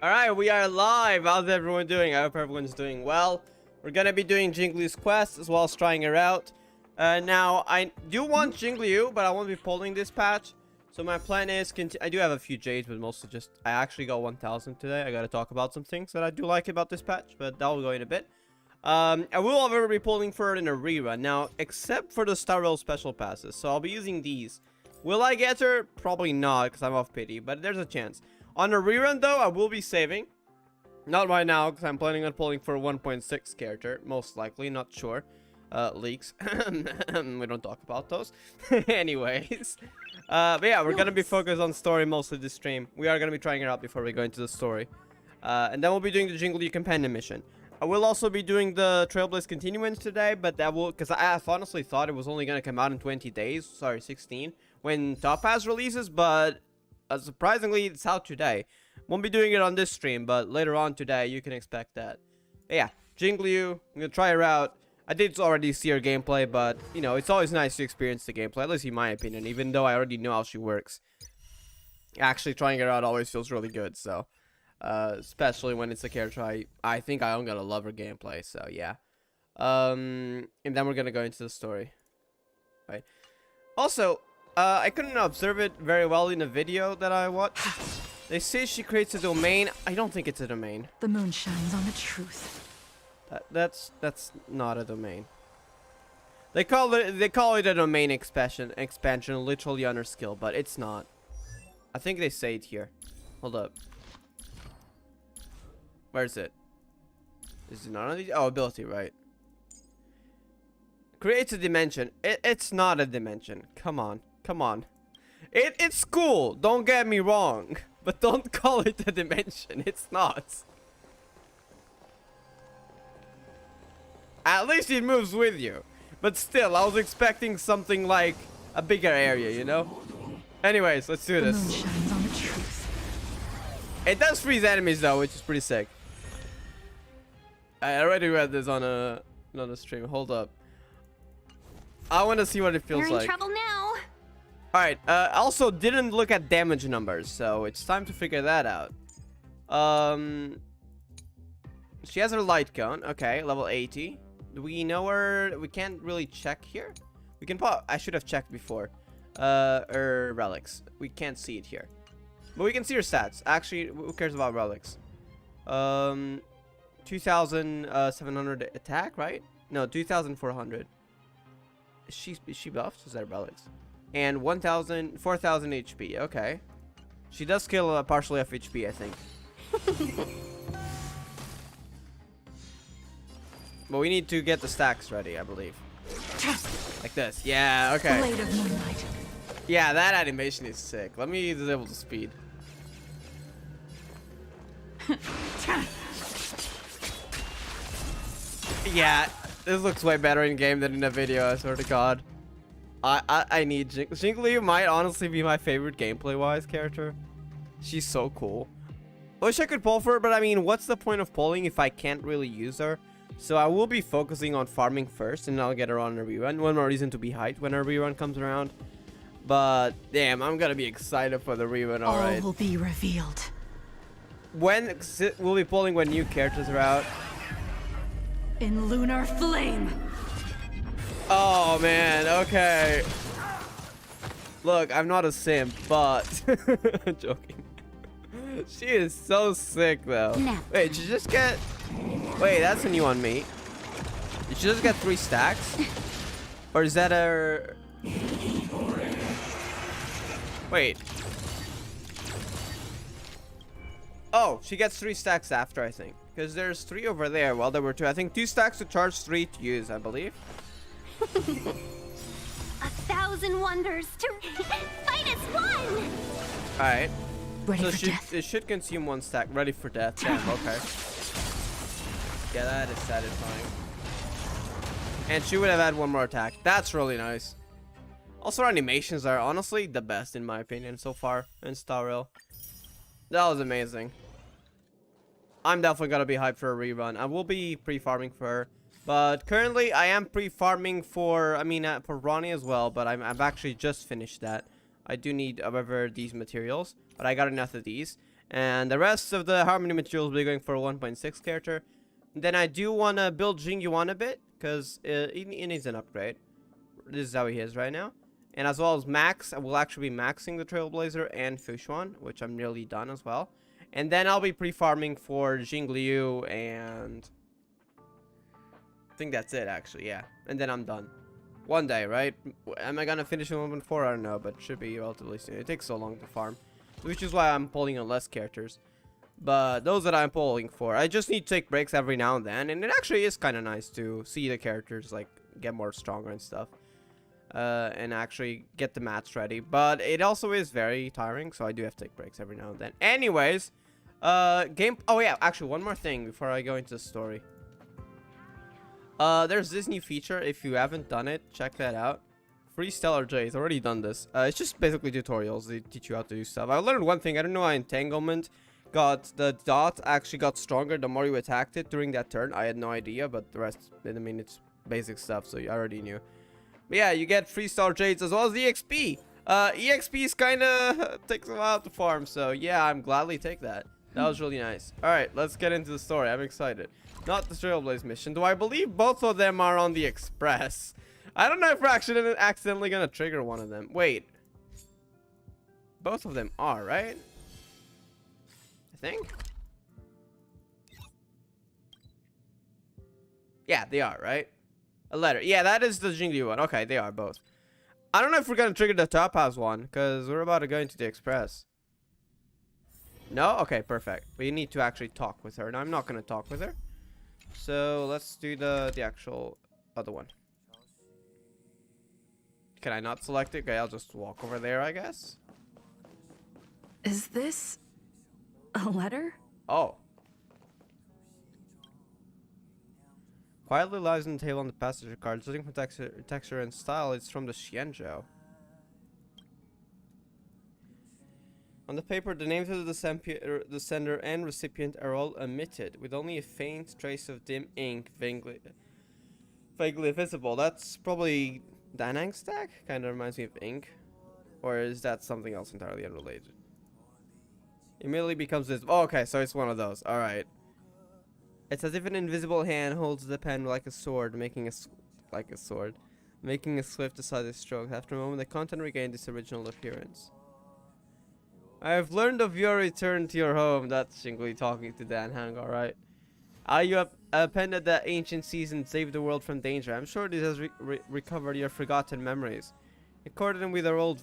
Alright, we are live. How's everyone doing? I hope everyone's doing well. We're gonna be doing Jingliu's quest as well as trying her out. Now, I do want Jingliu, but I won't be pulling this patch. So my plan is, I do have a few Jades, but mostly just, I actually got 1000 today. I gotta talk about some things that I do like about this patch, but that will go in a bit. I will, however, be pulling for it in a rerun. Now, except for the Star Rail special passes, so I'll be using these. Will I get her? Probably not, because I'm off pity, but there's a chance. On a rerun, though, I will be saving. Not right now, because I'm planning on pulling for a 1.6 character. Most likely, not sure. Leaks. We don't talk about those. Anyways. But yeah, we're going to be focused on story most of this stream. We are going to be trying it out before we go into the story. And then we'll be doing the Jingliu companion mission. I will also be doing the Trailblaze continuance today, but that will... Because I honestly thought it was only going to come out in 20 days. Sorry, 16. When Top Pass releases, but... surprisingly, it's out today. Won't be doing it on this stream, but later on today, you can expect that. But yeah, Jingliu, I'm gonna try her out. I did already see her gameplay, but, you know, it's always nice to experience the gameplay, at least in my opinion, even though I already know how she works. Actually, trying her out always feels really good, so... especially when it's a character I think I'm gonna love her gameplay, so yeah. And then we're gonna go into the story. Right. Also... I couldn't observe it very well in the video that I watched. They say she creates a domain. I don't think it's a domain. The moon shines on the truth. That's not a domain. They call it a domain expansion literally on her skill, but it's not. I think they say it here. Hold up. Where is it? Is it none of these? Oh, ability, right. Creates a dimension. It's not a dimension. Come on. Come on. It's cool. Don't get me wrong. But don't call it a dimension. It's not. At least it moves with you. But still, I was expecting something like a bigger area, you know? Anyways, let's do this. The moon shines on the truth. It does freeze enemies though, which is pretty sick. I already read this on another stream. Hold up. I want to see what it feels You're in like. trouble now. Alright, also didn't look at damage numbers, so it's time to figure that out. She has her light cone. Okay, level 80. Do we know her? We can't really check here. We can pop. I should have checked before. Her relics. We can't see it here. But we can see her stats. Actually, who cares about relics? 2,700 attack, right? No, 2,400. Is she buffed? Is that relics? And 4,000 HP. Okay. She does kill partially off HP, I think. But we need to get the stacks ready, I believe. Like this. Yeah, okay. Blade of moonlight. Yeah, that animation is sick. Let me disable the speed. Yeah, this looks way better in game than in a video, I swear to God. I need Jingliu might honestly be my favorite gameplay-wise character. She's so cool. Wish I could pull for her, but I mean, what's the point of pulling if I can't really use her? So I will be focusing on farming first, and I'll get her on a rerun. One more reason to be hyped when her rerun comes around. But damn, I'm gonna be excited for the rerun. All right. All will be revealed. When we'll be pulling when new characters are out. In lunar flame. Oh man, okay. Look, I'm not a simp, but I'm joking. She is so sick though. Wait, did you just get... Wait, that's a new on me. Did she just get 3 stacks? Or is that her... Wait. Oh, she gets 3 stacks after, I think. Because there's 3 over there while there were 2. I think 2 stacks to charge, 3 to use, I believe. 1,000 wonders to fight as one. Alright. Ready So for death. it should consume 1 stack. Ready for death. Damn, okay. Yeah, that is satisfying. And she would have had 1 more attack. That's really nice. Also, her animations are honestly the best in my opinion so far in Star Rail. That was amazing. I'm definitely gonna be hyped for a rerun. I will be pre-farming for her. But currently, I am pre-farming for, for Ronnie as well. But I've actually just finished that. I do need, however, these materials. But I got enough of these. And the rest of the harmony materials will be going for a 1.6 character. And then I do want to build Jingliu a bit, because he needs an upgrade. This is how he is right now. And as well as Max, I will actually be maxing the Trailblazer and Fushuan, which I'm nearly done as well. And then I'll be pre-farming for Jingliu, and I think that's it actually, yeah. And then I'm done. One day, right? Am I gonna finish in 1.4? I don't know, but should be relatively soon. It takes so long to farm, which is why I'm pulling on less characters. But those that I'm pulling for, I just need to take breaks every now and then, and it actually is kind of nice to see the characters like get more stronger and stuff, and actually get the match ready. But it also is very tiring, so I do have to take breaks every now and then. Anyways, oh yeah, actually one more thing before I go into the story. There's this new feature. If you haven't done it, check that out. Free Stellar J's. Already done this. It's just basically tutorials. They teach you how to do stuff. I learned one thing. I don't know why Entanglement the dot actually got stronger the more you attacked it during that turn. I had no idea, but the rest, I mean, it's basic stuff, so you already knew. But yeah, you get free Star Jades as well as the EXP. EXP is kind of takes a while to farm, so yeah, I'm gladly take that. That was really nice. All right, let's get into the story. I'm excited. Not the Trailblaze mission. Do I believe both of them are on the Express? I don't know if we're actually accidentally gonna trigger one of them. Wait. Both of them are, right? I think. Yeah, they are, right? A letter. Yeah, that is the Jingliu one. Okay, they are both. I don't know if we're gonna trigger the Top House one, because we're about to go into the Express. No? Okay, perfect. We need to actually talk with her. And I'm not gonna talk with her. So let's do the actual other one. Can I not select it? Okay, I'll just walk over there, I guess. Is this a letter? Oh. Quietly lies on the table on the passenger card. Judging from texture and style, it's from the Xianzhou. On the paper, the names of the sender and recipient are all omitted, with only a faint trace of dim ink vaguely visible. That's probably Danang stack? Kind of reminds me of ink. Or is that something else entirely unrelated? Immediately becomes this. Oh, okay, so it's one of those. Alright. It's as if an invisible hand holds the pen like a sword, making a swift, decisive stroke. After a moment, the content regained its original appearance. I have learned of your return to your home. That's Jingliu talking to Dan Hang, alright. You have appended the ancient seas and saved the world from danger. I'm sure this has recovered your forgotten memories. In accordance with our old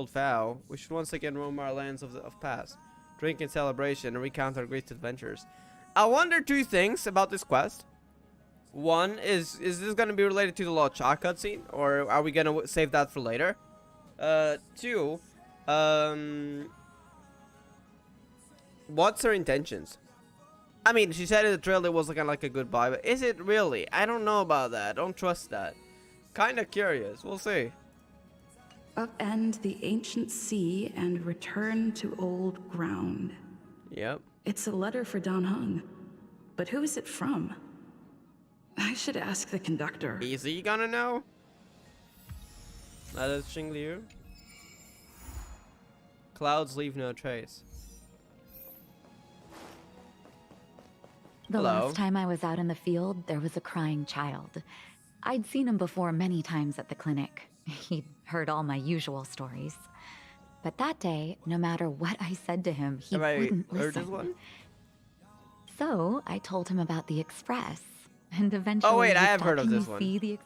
vow, we should once again roam our lands of past, drink in celebration, and recount our great adventures. I wonder two things about this quest. One, is this going to be related to the Luocha cutscene, or are we going to save that for later? Two, what's her intentions? I mean, she said in the trailer it was kind of like a goodbye, but is it really? I don't know about that. Don't trust that. Kind of curious. We'll see. Upend the ancient sea and return to old ground. Yep. It's a letter for Dan Heng. But who is it from? I should ask the conductor. Is he gonna know? That is Jingliu. Clouds leave no trace. The Hello. last time I was out in the field, there was a crying child. I'd seen him before many times at the clinic. He'd heard all my usual stories. But that day, no matter what I said to him, he wouldn't heard this listen. one? So I told him about the Express, and eventually. Oh wait, I he have thought, heard of "Can this you one. see the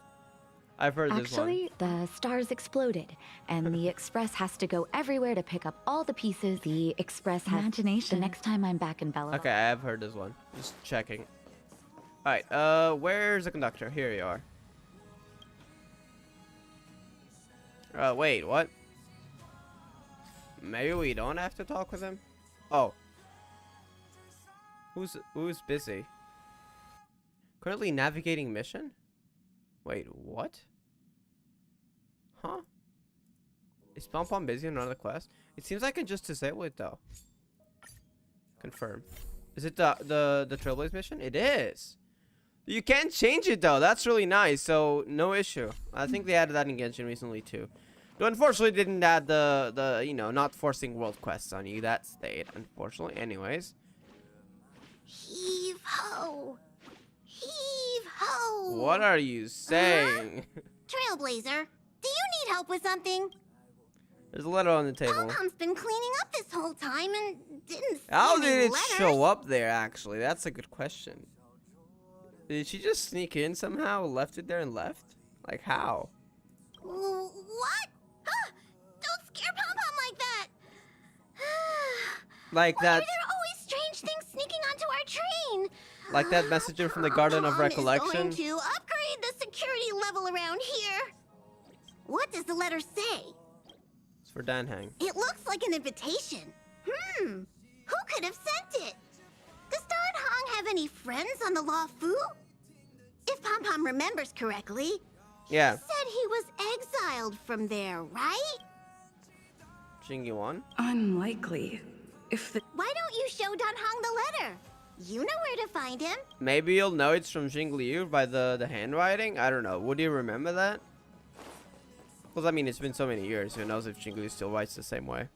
I've heard this one. Actually, the stars exploded, and the Express has to go everywhere to pick up all the pieces. The Express has Imagination. The next time I'm back in Bella. Okay, I have heard this one. Just checking. Alright, where's the conductor? Here you are. Wait, what? Maybe we don't have to talk with him? Oh. Who's busy? Currently navigating mission? Wait, what? Huh? Is Pom Pom busy on another quest? It seems I can just disable it though. Confirm. Is it the Trailblaze mission? It is. You can't change it though. That's really nice. So no issue. I think they added that in Genshin recently too. So unfortunately didn't add the you know, not forcing world quests on you. That stayed, unfortunately. Anyways. Heave ho! Heave ho! What are you saying? Trailblazer, do you need help with something? There's a letter on the table. Pom-Pom's been cleaning up this whole time and didn't see How any did it letters. show up there, actually? That's a good question. Did she just sneak in somehow, left it there and left? Like, how? What? Don't scare Pom-Pom like that! Like Why are that, there always strange things sneaking onto our train? like that messenger from the Garden of Pom-Pom Recollection? is going to upgrade the security level around here. What does the letter say? It's for Danhang. It looks like an invitation. Who could have sent it? Does Don Hong have any friends on the Law Fu? If Pom-Pom remembers correctly, Yeah. he said he was exiled from there, right? Jingliu. Unlikely. If the Why don't you show Don Hong the letter? You know where to find him. Maybe you'll know it's from Jingliu by the handwriting? I don't know. Would you remember that? Because, I mean, it's been so many years. Who knows if Jingliu still writes the same way?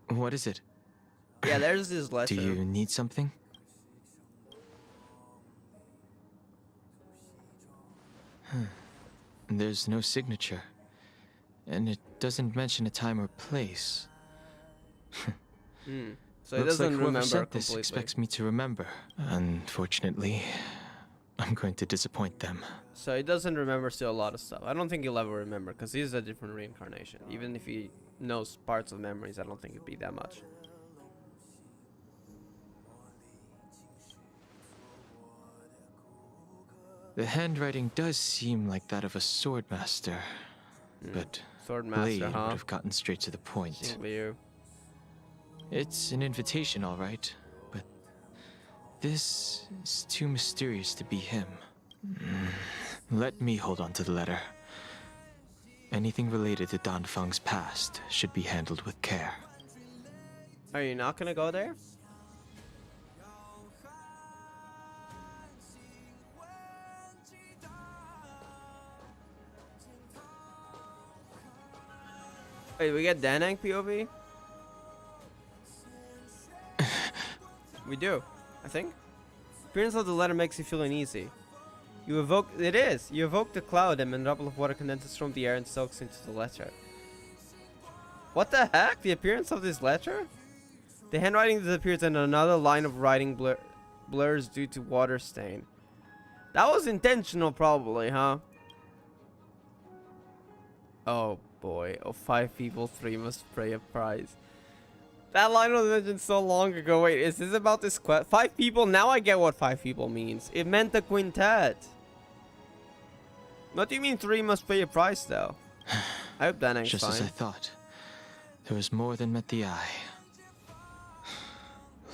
What is it? Yeah, there's this letter. Do you need something? There's no signature. And it doesn't mention a time or place. So it Looks like doesn't whoever remember sent this completely. expects me to remember. Unfortunately, I'm going to disappoint them. So he doesn't remember still a lot of stuff. I don't think he'll ever remember because he's a different reincarnation. Even if he knows parts of memories, I don't think it'd be that much. The handwriting does seem like that of a swordmaster, but Swordmaster, Blade would huh? have gotten straight to the point. Jingliu. It's an invitation, all right, but this is too mysterious to be him. Let me hold on to the letter. Anything related to Dan Feng's past should be handled with care. Are you not gonna go there? Wait, we get Danang POV? We do, I think. Appearance of the letter makes you feel uneasy. You evoke the cloud and a drop of water condenses from the air and soaks into the letter. What the heck? The appearance of this letter? The handwriting disappears and another line of writing blurs due to water stain. That was intentional probably, huh? Oh boy. Oh, 5 people, 3 must pay a price. That line was mentioned so long ago. Wait, is this about this quest? 5 people? Now I get what 5 people means. It meant the quintet. What do you mean 3 must pay a price though? I hope Danang's Just fine. as I thought, there was more than met the eye.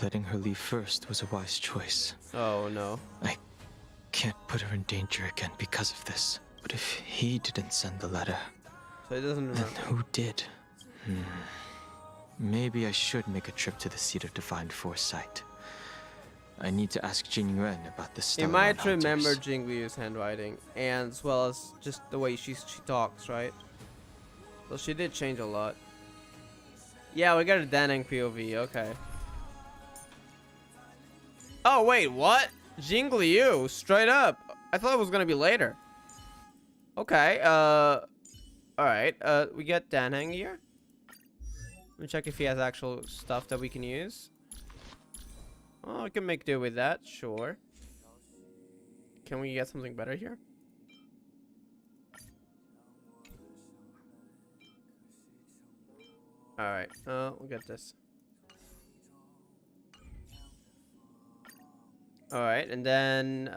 Letting her leave first was a wise choice. Oh no. I can't put her in danger again because of this. But if he didn't send the letter, So he doesn't then remember. who did? Maybe I should make a trip to the seat of divine foresight. I need to ask Jingliu about the You stellar might encounters. remember Jingliu's handwriting, and as well as just the way she talks, right? So she did change a lot. Yeah, we got a Danang POV, okay. Oh wait, what? Jingliu, straight up. I thought it was gonna be later. Okay, alright, we get Danang here. Let me check if he has actual stuff that we can use. Oh, we can make do with that, sure. Can we get something better here? Alright, we'll get this. Alright, and then,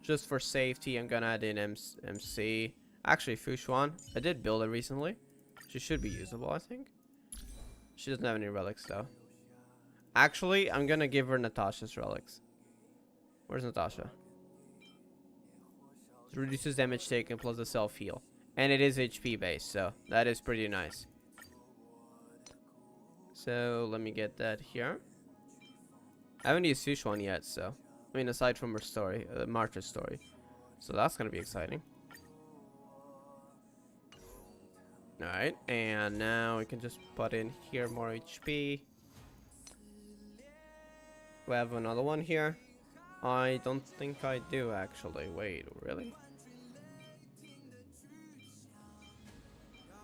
just for safety, I'm gonna add in MC. Actually, Fushuan. I did build it recently. She should be usable, I think. She doesn't have any relics, though. Actually, I'm gonna give her Natasha's relics. Where's Natasha? It reduces damage taken plus the self-heal. And it is HP based, so that is pretty nice. So let me get that here. I haven't used fish one yet, so I mean, aside from her story, Martha's story, so that's gonna be exciting. All right, and now we can just put in here more HP. We have another one here. I don't think I do actually. Wait, really?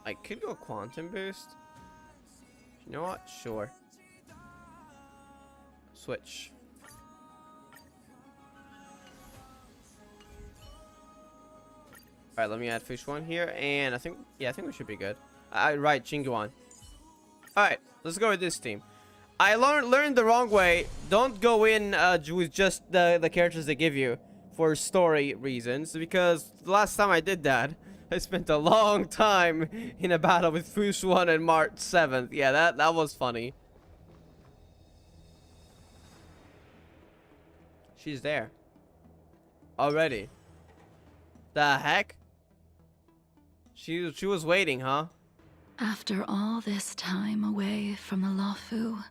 I could go quantum boost. You know what? Sure. Switch. Alright, let me add fish one here, and I think we should be good. Right, Jingliu. Alright, let's go with this team. I learned the wrong way. Don't go in with just the characters they give you for story reasons, because the last time I did that, I spent a long time in a battle with Fush 1 and Mart 7th. Yeah, that was funny. She's there. Already. The heck? She was waiting, huh? After all this time away from the Luocha,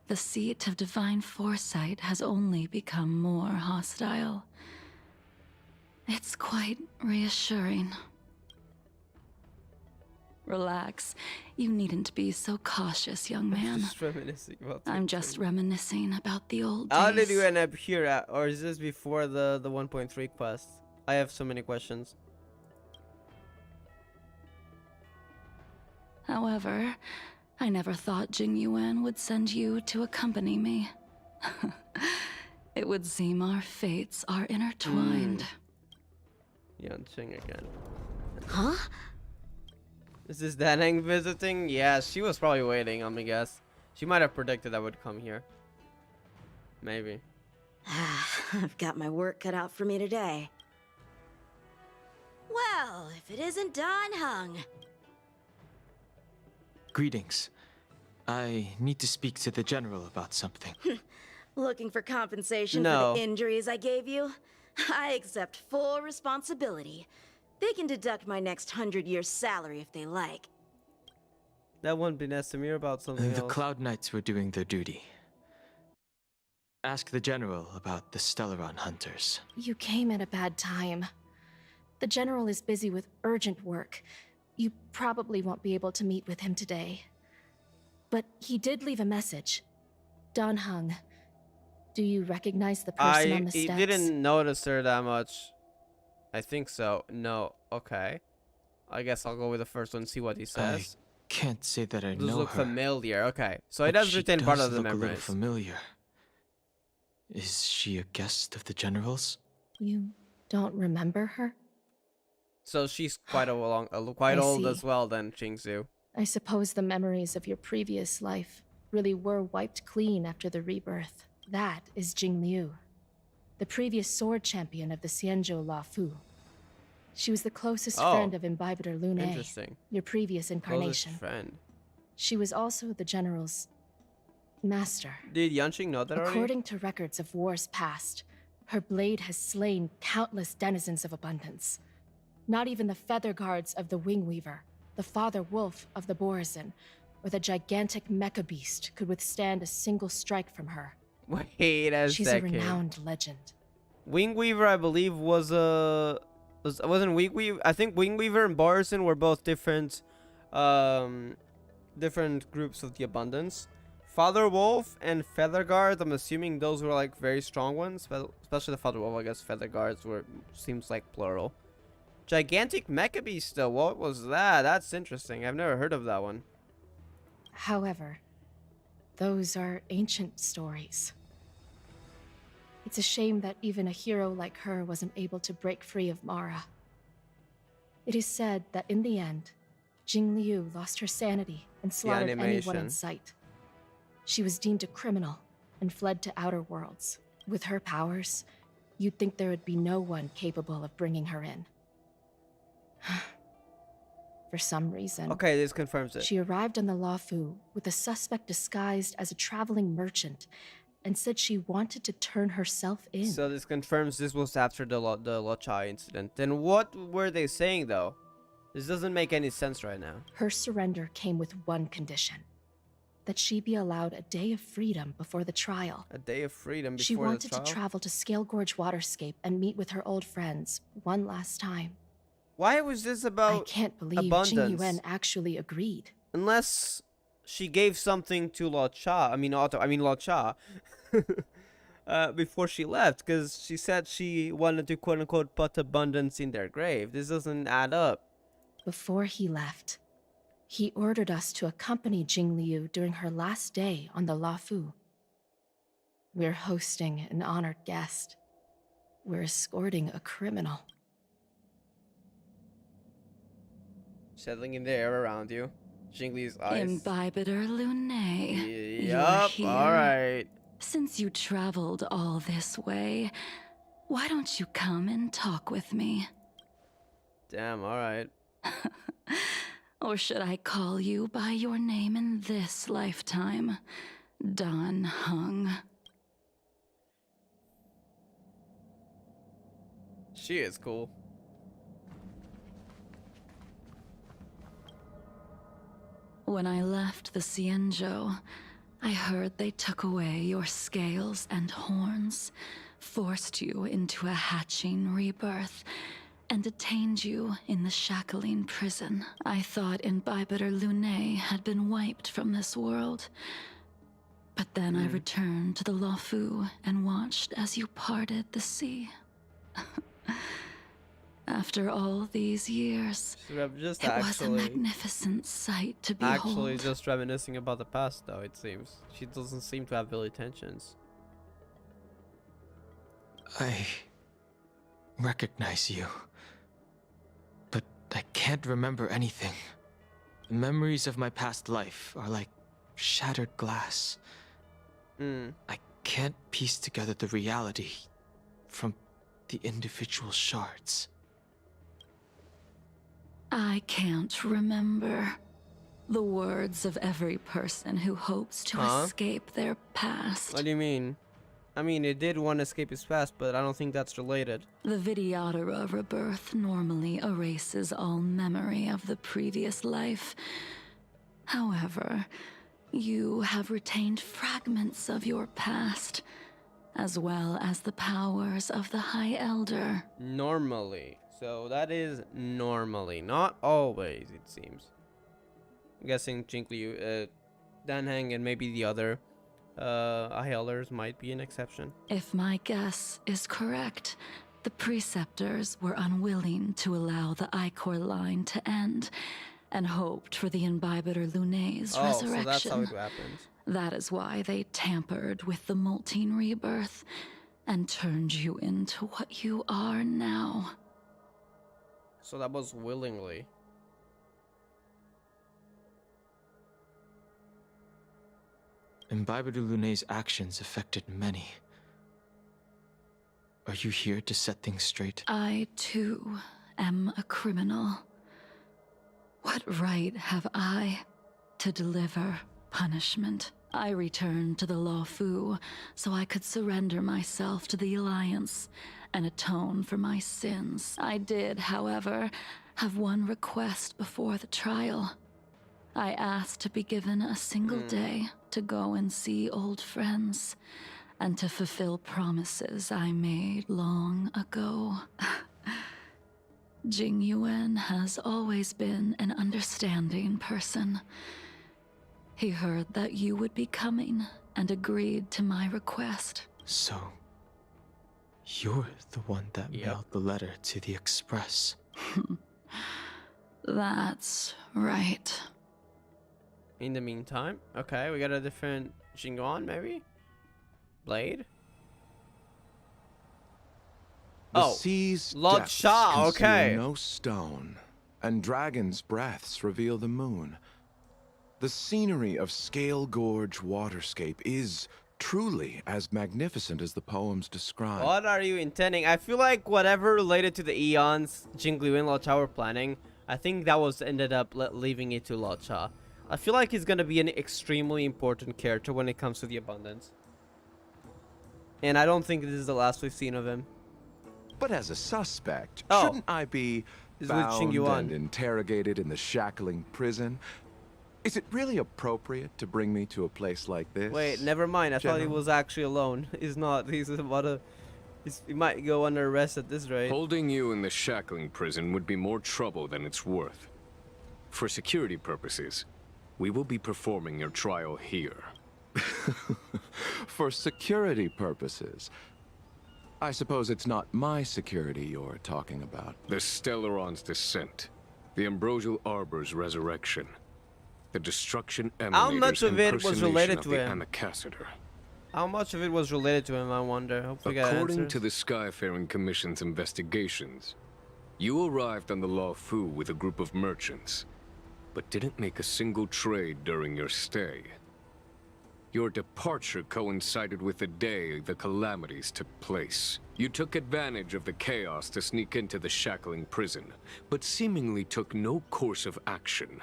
the seat of divine foresight has only become more hostile. It's quite reassuring. Relax. You needn't be so cautious, young man. Just reminiscing about I'm just reminiscing about the old days. How did you end up here at, or is this before the 1.3 quest? I have so many questions. However, I never thought Jingliu would send you to accompany me. It would seem our fates are intertwined. Yanqing again. Huh? Is this Daneng visiting? Yeah, she was probably waiting, let me guess. She might have predicted I would come here. Maybe. I've got my work cut out for me today. Well, if it isn't Don Hung. Greetings. I need to speak to the general about something. Looking for compensation No. for the injuries I gave you? I accept full responsibility. They can deduct my next 100 years' salary if they like. That wouldn't be Nesamir about something The else. Cloud Knights were doing their duty. Ask the general about the Stellaron hunters. You came at a bad time. The general is busy with urgent work. You probably won't be able to meet with him today. But he did leave a message. Don Hung. Do you recognize the person on the He steps? didn't notice her that much. I think so. No. Okay. I guess I'll go with the first one, see what he says. Can't say that I Does know look her. familiar. Okay. So it but does she retain part does of the look a little memories. familiar. Is she a guest of the general's? You don't remember her? So she's quite quite I old see. as well then, Qingzu. I suppose the memories of your previous life really were wiped clean after the rebirth. That is Jingliu, the previous sword champion of the Xianzhou Luocha. She was the closest Oh. friend of Imbibitor Lune, Interesting. your previous Closest incarnation. friend. She was also the general's master. Did Yanqing know that already? According to records of wars past, her blade has slain countless denizens of abundance. Not even the feather guards of the Wingweaver, the father wolf of the Borazin, or the gigantic mecha beast could withstand a single strike from her. Wait a She's second. a renowned legend. Wingweaver, I believe, wasn't Wingweaver. I think Wingweaver and Borazin were both different groups of the abundance. Father Wolf and Feather Guard, I'm assuming those were like very strong ones, especially the Father Wolf. I guess Feather Guards seems like plural. Gigantic Mecha Beast though, what was that? That's interesting. I've never heard of that one. However, those are ancient stories. It's a shame that even a hero like her wasn't able to break free of Mara. It is said that in the end, Jingliu lost her sanity and slaughtered anyone animation. in sight. She was deemed a criminal and fled to outer worlds. With her powers, you'd think there would be no one capable of bringing her in. For some reason, Okay, this confirms it. she arrived on the Luocha with a suspect disguised as a traveling merchant and said she wanted to turn herself in. So this confirms this was after the Luocha incident. Then what were they saying though? This doesn't make any sense right now. Her surrender came with one condition. that she be allowed a day of freedom before the trial. A day of freedom before She wanted the trial? to travel to Scale Gorge Waterscape and meet with her old friends one last time. Why was this about I can't believe abundance? Jingliu actually agreed. Unless she gave something to Luocha, Luocha, before she left, because she said she wanted to quote-unquote put abundance in their grave. This doesn't add up. Before he left, he ordered us to accompany Jingliu during her last day on the Luofu. We're hosting an honored guest. We're escorting a criminal. Settling in the air around you. Jingliu's eyes. Imbibitor Lunae. You're Yup, here. alright. Since you traveled all this way, why don't you come and talk with me? Damn, alright. Or should I call you by your name in this lifetime? Dan Heng. She is cool. When I left the Xianzhou, I heard they took away your scales and horns, forced you into a hatching rebirth, and detained you in the shackling prison. I thought Imbibitor Lunae had been wiped from this world. But then I returned to the Luofu and watched as you parted the sea. After all these years, Just it was a magnificent sight to behold. Actually, just reminiscing about the past, though, it seems. She doesn't seem to have ill intentions. I recognize you, but I can't remember anything. The memories of my past life are like shattered glass. I can't piece together the reality from the individual shards. I can't remember the words of every person who hopes to escape their past. What do you mean? I mean, it did want to escape his past, but I don't think that's related. The Vidyadhara rebirth normally erases all memory of the previous life. However, you have retained fragments of your past, as well as the powers of the High Elder. Normally. So that is normally, not always, it seems. I'm guessing Jingliu, Dan Heng, and maybe the other High Elders might be an exception. If my guess is correct, the Preceptors were unwilling to allow the Ichor line to end, and hoped for the Imbibitor Lunae's resurrection. So that's how it happened. That is why they tampered with the molting rebirth, and turned you into what you are now. So that was willingly. Imbibitor Lunae's actions affected many. Are you here to set things straight? I, too, am a criminal. What right have I to deliver punishment? I returned to the Luofu so I could surrender myself to the Alliance and atone for my sins. I did, however, have one request before the trial. I asked to be given a single day to go and see old friends, and to fulfill promises I made long ago. Jingyuan has always been an understanding person. He heard that you would be coming and agreed to my request. So, you're the one that mailed the letter to the Express. That's right. In the meantime, okay, we got a different Jingyuan, maybe? Blade? The sea's depths Luocha, okay. conceal no stone, and dragons' breaths reveal the moon. The scenery of Scale Gorge Waterscape is truly as magnificent as the poems describe. What are you intending? I feel like whatever related to the Eons Jingliu and Luocha were planning, I think that was ended up leaving it to Luocha. I feel like he's gonna be an extremely important character when it comes to the abundance. And I don't think this is the last we've seen of him. But as a suspect, Oh. shouldn't I be This is with bound Jingyuan. and interrogated in the shackling prison? Is it really appropriate to bring me to a place like this? Wait, never mind. I thought he General? was actually alone. He's not. He's about to. He might go under arrest at this rate. Holding you in the shackling prison would be more trouble than it's worth. For security purposes, we will be performing your trial here. For security purposes. I suppose it's not my security you're talking about. The Stellaron's descent, the Ambrosial Arbor's resurrection, the destruction How much emanator's of it was impersonation related of to the him? Amicassador. How much of it was related to him, I wonder. Hopefully we get According answers. to the Skyfaring Commission's investigations, you arrived on the Law Fu with a group of merchants, but didn't make a single trade during your stay. Your departure coincided with the day the calamities took place. You took advantage of the chaos to sneak into the shackling prison, but seemingly took no course of action.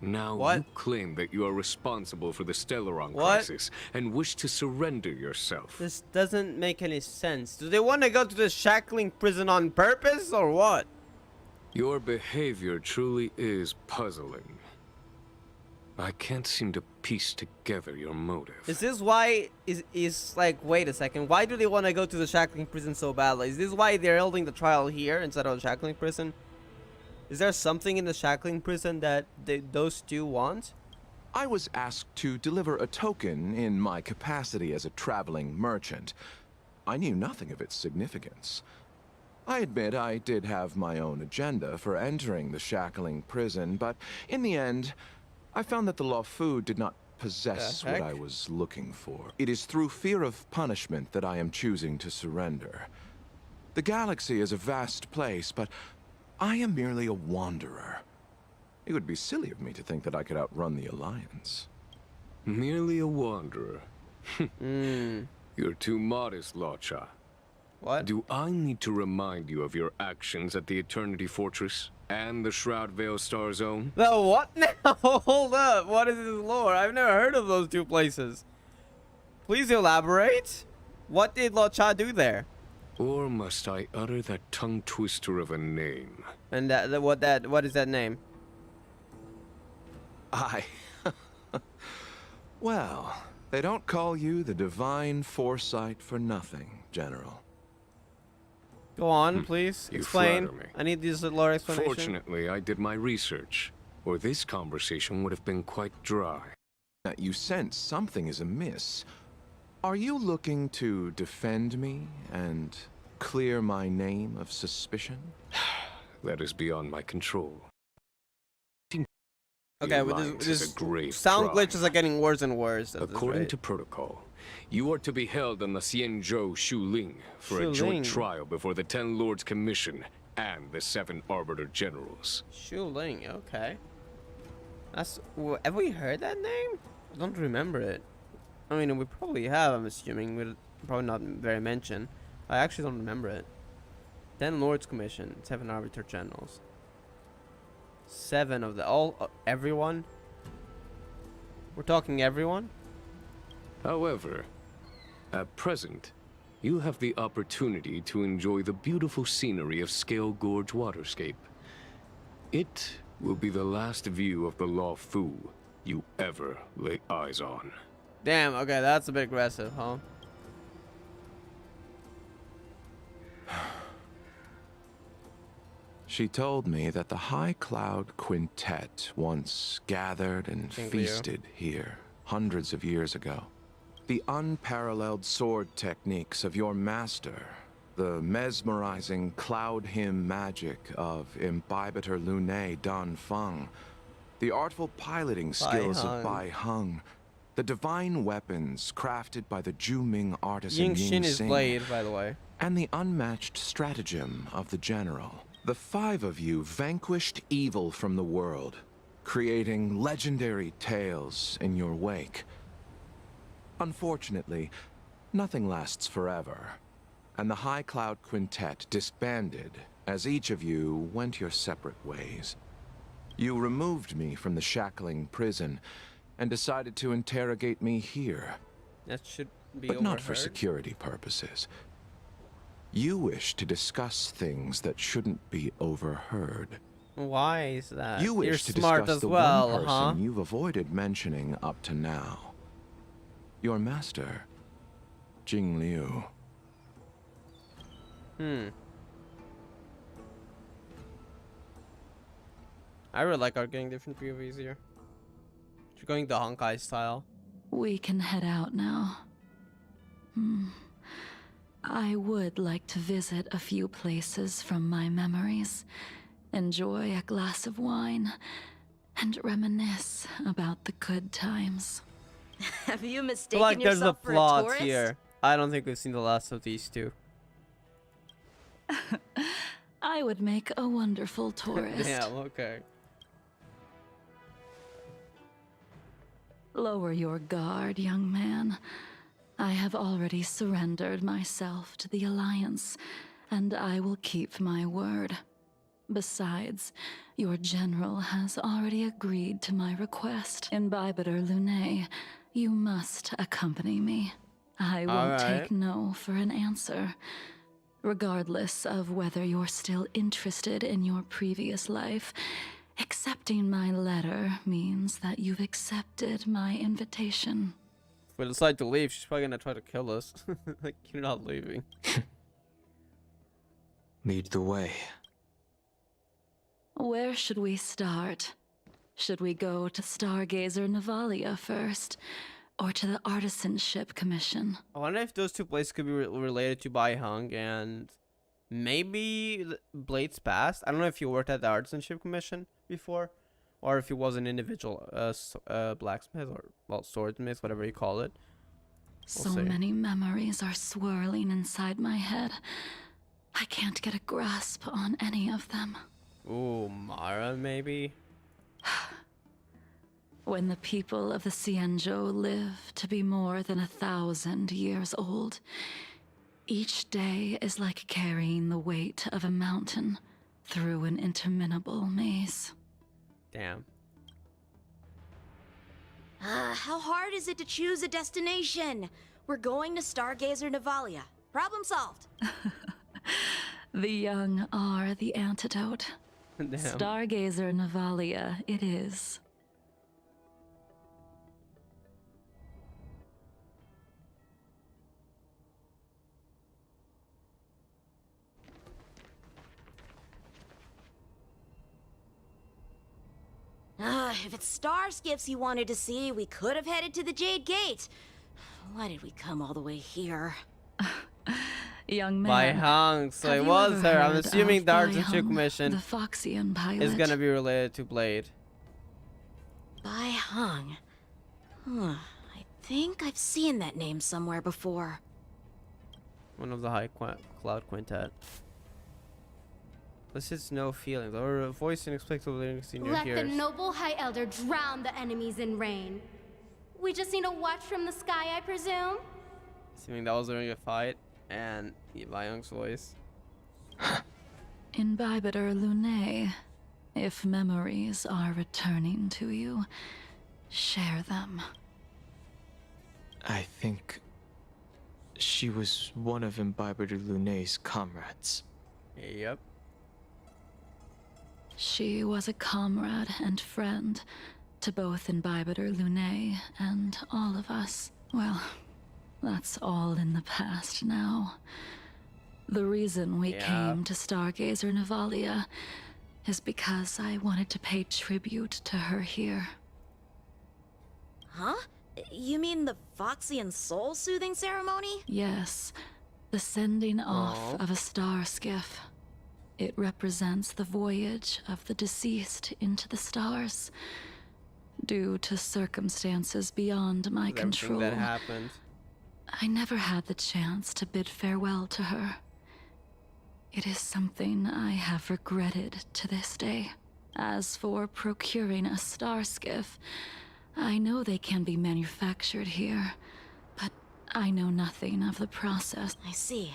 Now What? you claim that you are responsible for the Stellaron What? crisis and wish to surrender yourself. This doesn't make any sense. Do they want to go to the shackling prison on purpose or what? Your behavior truly is puzzling. I can't seem to piece together your motive. Is this why is like, wait a second, why do they want to go to the shackling prison so badly? Is this why they're holding the trial here instead of the shackling prison? Is there something in the shackling prison that those two want? I was asked to deliver a token in my capacity as a traveling merchant. I knew nothing of its significance. I admit I did have my own agenda for entering the shackling prison, but in the end, I found that the Law Fu did not possess The what heck? I was looking for. It is through fear of punishment that I am choosing to surrender. The galaxy is a vast place, but I am merely a wanderer. It would be silly of me to think that I could outrun the Alliance. Merely a wanderer. Hmm. You're too modest, Luocha. What? Do I need to remind you of your actions at the Eternity Fortress and the Shroud Veil Star Zone? The what now? Hold up. What is this lore? I've never heard of those two places. Please elaborate. What did Luocha do there? Or must I utter that tongue twister of a name? And what is that name? Well, they don't call you the Divine Foresight for nothing, General. Go on, please. You Explain. flatter me. I need this lore explanation. Fortunately, I did my research, or this conversation would have been quite dry. That you sense something is amiss. Are you looking to defend me and clear my name of suspicion? That is beyond my control. Okay, with Alliance this is a grave sound crime. glitches are getting worse and worse. at this According rate. to protocol, you are to be held on the Xianzhou Shuling for a joint Shuling. trial before the 10 Lords Commission and the 7 Arbiter Generals. Shuling, okay. That's. Have we heard that name? I don't remember it. I mean, we probably have. I'm assuming we'll probably not very mention. I actually don't remember it. 10 Lords Commission, 7 Arbiter Generals. 7 of the everyone. We're talking everyone. However, at present, you have the opportunity to enjoy the beautiful scenery of Scale Gorge Waterscape. It will be the last view of the Law Fu you ever lay eyes on. Damn. Okay, that's a bit aggressive, huh? She told me that the High Cloud Quintet once gathered and Jingliu. feasted here hundreds of years ago. The unparalleled sword techniques of your master, the mesmerizing cloud hymn magic of Imbibitor Lunae Dan Feng, the artful piloting skills of Bai Heng, the divine weapons crafted by the Juming artisan Ying Ying Xin is Xing, blade, by the way. and the unmatched stratagem of the general. The 5 of you vanquished evil from the world, creating legendary tales in your wake. Unfortunately, nothing lasts forever, and the High Cloud Quintet disbanded as each of you went your separate ways. You removed me from the shackling prison and decided to interrogate me here, That should be but not for overheard. security purposes. You wish to discuss things that shouldn't be overheard. Why is that? You wish You're to smart discuss as the well, one person huh? you've avoided mentioning up to now. Your master, Jingliu. I really like our getting different POVs here. You're going the Honkai style. We can head out now. I would like to visit a few places from my memories, enjoy a glass of wine, and reminisce about the good times. Have you I feel mistaken like there's a yourself for a plot tourist? here. I don't think we've seen the last of these two. I would make a wonderful tourist. Damn, okay. Lower your guard, young man. I have already surrendered myself to the Alliance, and I will keep my word. Besides, your general has already agreed to my request. Imbibitor Luné, you must accompany me. I won't take no for an answer. Regardless of whether you're still interested in your previous life, accepting my letter means that you've accepted my invitation. If we decide to leave, she's probably gonna try to kill us. Like, you're not leaving. Lead the way. Where should we start? Should we go to Stargazer Navalia first, or to the Artisanship Commission? I wonder if those two places could be related to Bai Hung and maybe Blade's past. I don't know if you worked at the Artisanship Commission before, or if he was an individual blacksmith or, well, swordsmith, whatever you call it. So many memories are swirling inside my head. I can't get a grasp on any of them. Ooh, Mara, maybe? When the people of the Xianzhou live to be more than 1,000 years old, each day is like carrying the weight of a mountain through an interminable maze. Damn. How hard is it to choose a destination? We're going to Stargazer Navalia. Problem solved. The young are the antidote. Damn. Stargazer Navalia it is. If it's star skiffs you wanted to see, we could have headed to the Jade Gate. Why did we come all the way here? Young Bai man. Hung, so have it you was ever her. I'm heard assuming of the Bai Artisanship Hung, Commission the Foxian pilot. is gonna be related to Blade. Bai Hung. I think I've seen that name somewhere before. One of the High Cloud Quintet. This is no feelings. Or voice inexplicably lyrics in your Let the ears. noble High Elder drown the enemies in rain. We just need a watch from the sky, I presume? Assuming that was during a fight, and Bai Hung's voice. Imbibitor Luné, if memories are returning to you, share them. I think she was one of Imbibitor Luné's comrades. Yep. She was a comrade and friend to both Imbibitor Luné and all of us. Well, that's all in the past now. The reason we came to Stargazer Navalia is because I wanted to pay tribute to her here. Huh? You mean the Foxian soul-soothing ceremony? Yes, the sending off of a star skiff. It represents the voyage of the deceased into the stars. Due to circumstances beyond my control, that happened. I never had the chance to bid farewell to her. It is something I have regretted to this day. As for procuring a star skiff, I know they can be manufactured here, but I know nothing of the process. I see.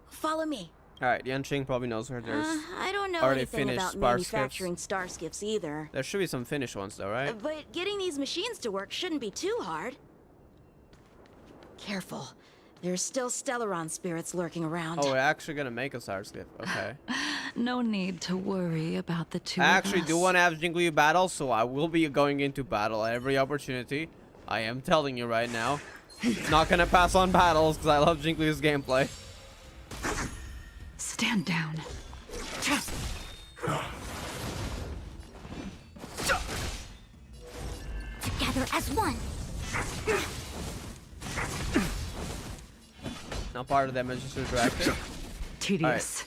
Follow me. Alright, Yanqing probably knows where there's I don't know already anything finished about star manufacturing star skiffs either. There should be some finished ones though, right? But getting these machines to work shouldn't be too hard. Careful. There's still Stellaron spirits lurking around. Oh, we're actually gonna make a star skiff. Okay. No need to worry about the two I of actually us. do want to have Jingliu battle, so I will be going into battle at every opportunity. I am telling you right now. Not gonna pass on battles because I love Jingliu's gameplay. Stand down. Together as one. Now part of them is just retracted. Tedious.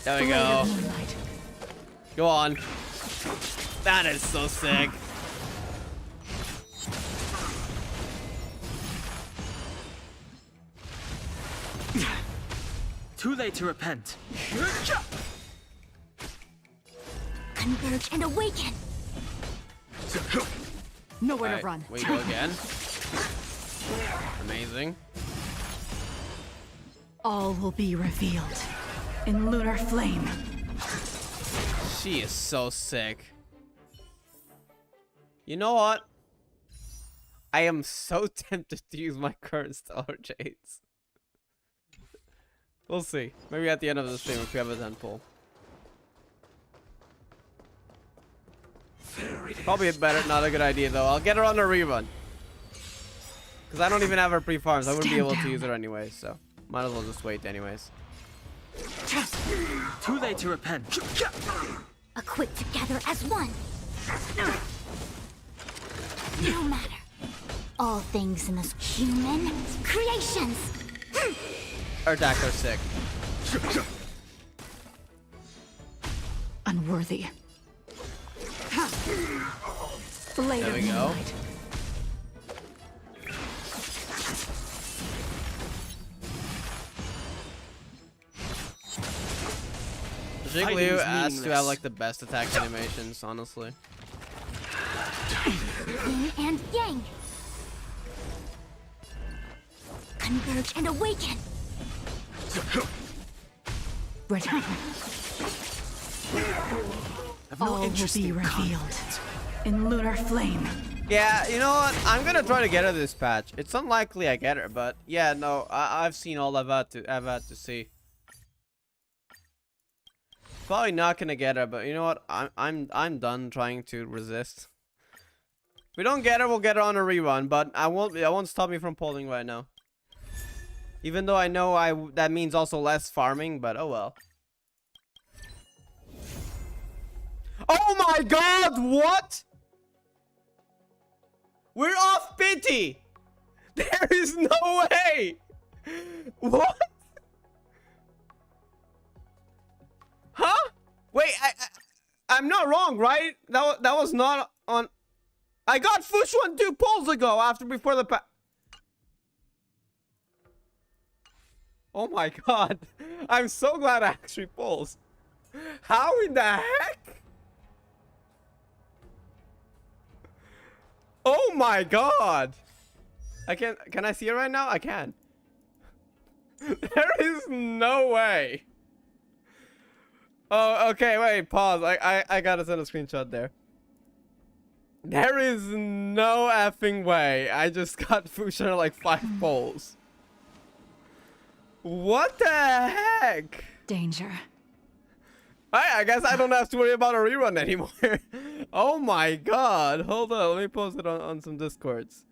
There we go. Go on. That is so sick. Too late to repent. Converge and awaken. Nowhere Alright, to run. we go again. Amazing. All will be revealed in lunar flame. She is so sick. You know what? I am so tempted to use my current Stellar Jades. We'll see. Maybe at the end of the stream if we have a 10 pull. Probably better, not a good idea though. I'll get her on a rerun. Because I don't even have her pre-farms. I wouldn't be able to use her anyway, so might as well just wait anyways. Too late to repent. Equip together as one. No matter. All things in this human creations. Her attacks are sick. Unworthy. Blade There of we go. moonlight. Jingliu has to have like the best attack animations, honestly. Yin and yang. Converge and awaken. Return. All will be revealed in lunar flame. Yeah, you know what? I'm gonna try to get her this patch. It's unlikely I get her, but yeah, no, I've seen all I've had to see. Probably not gonna get her, but you know what? I'm done trying to resist. If we don't get her, we'll get her on a rerun, but I won't stop me from pulling right now. Even though I know that means also less farming, but oh well. Oh my god, what? We're off pity! There is no way! What? Huh? Wait, I'm not wrong, right? That was not on... I got Fush 1 2 pulls ago before the Oh my god. I'm so glad I actually pulls. How in the heck? Oh my god. Can I see it right now? I can. There is no way. Oh, okay, wait, pause. I gotta send a screenshot there. There is no effing way. I just got Fushner like 5 pulls. What the heck? Danger. I guess I don't have to worry about a rerun anymore. Oh my god. Hold on, let me post it on some discords.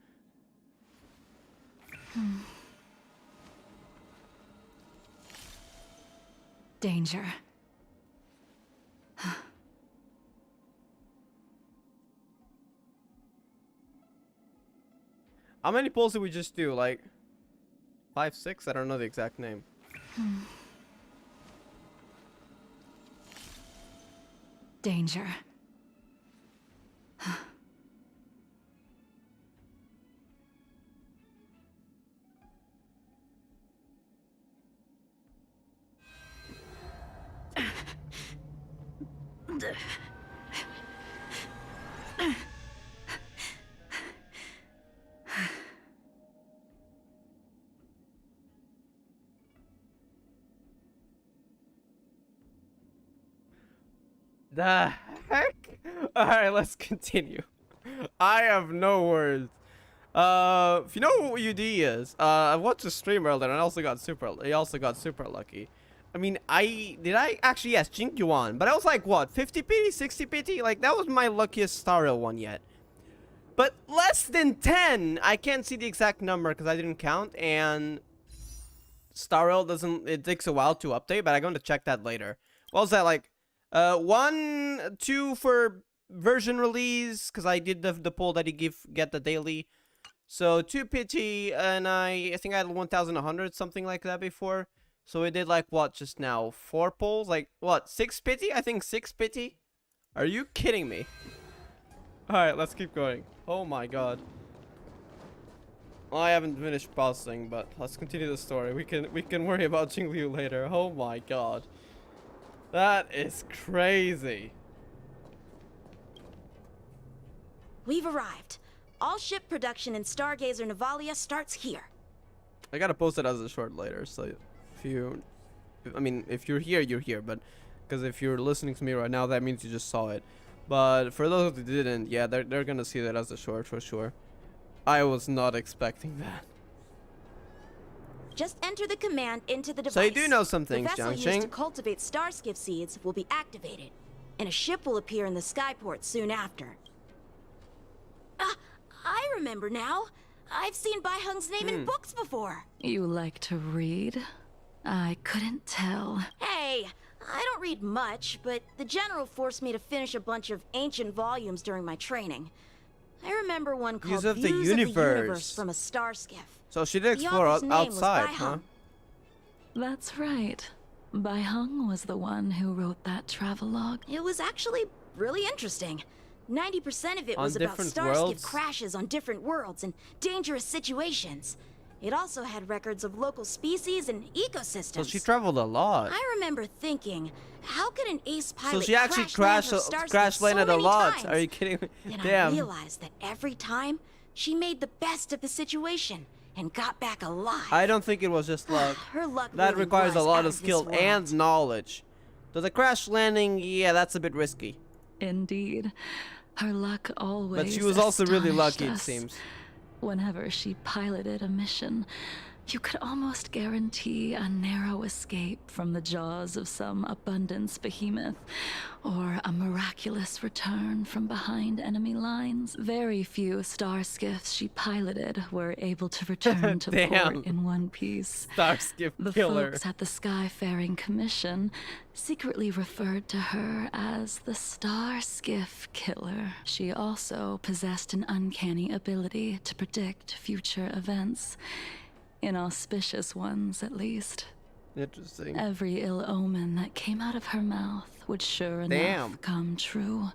Danger. How many pulls did we just do? Like 5, 6? I don't know the exact name. Danger. The heck? Alright, let's continue. I have no words. If you know who UD is, I watched a stream earlier and I also got super lucky. I mean, actually, yes, Jingliu won, but I was like, what, 50 pity, 60 pity? Like, that was my luckiest Star Rail one yet. But less than 10, I can't see the exact number because I didn't count, and Star Rail it takes a while to update, but I'm going to check that later. What was that, like, 1, 2 for version release, because I did the poll that you get the daily. So 2 pity, and I think I had 1,100, something like that before. So we did like what just now? 4 polls? Like what? 6 pity? I think 6 pity. Are you kidding me? Alright, let's keep going. Oh my god. Well, I haven't finished pausing, but let's continue the story. We can worry about Jingliu later. Oh my god. That is crazy. We've arrived. All ship production in Stargazer Navalia starts here. I gotta post it as a short later, so if you're here, you're here, but because if you're listening to me right now, that means you just saw it. But for those who didn't, yeah, they're gonna see that as a short for sure. I was not expecting that. Just enter the command into the device. So you do know some things, The vessel Jiangxing. used to cultivate starskiff seeds will be activated, and a ship will appear in the skyport soon after. I remember now. I've seen Bai Hung's name in books before. You like to read? I couldn't tell. Hey, I don't read much, but the general forced me to finish a bunch of ancient volumes during my training. I remember one called Views of the Views of the Universe. Universe from a starskiff. So she did The explore author's name was outside, Bai huh? Hung. That's right. Bai Hung was the one who wrote that travelogue. It was actually really interesting. 90% of it On was about different starskiff worlds? crashes on different worlds and dangerous situations. It also had records of local species and ecosystems. So she traveled a lot. I remember thinking, how could an ace So pilot she actually crash landed a lot. Times? Are you kidding me? Then Damn. I realized that every time, she made the best of the situation and got back alive. I don't think it was just luck. Her luck That really requires a was lot out of this skill world. and knowledge. So the crash landing, yeah, that's a bit risky. Indeed. Her luck always But she was also really astonished lucky, it us. seems. Whenever she piloted a mission, you could almost guarantee a narrow escape from the jaws of some abundance behemoth, or a miraculous return from behind enemy lines. Very few star skiffs she piloted were able to return to Damn. port in one piece. Starskiff The killer. folks at the Skyfaring Commission secretly referred to her as the Star Skiff Killer. She also possessed an uncanny ability to predict future events. Inauspicious ones, at least. Interesting. Every ill omen that came out of her mouth would sure enough Damn. come true.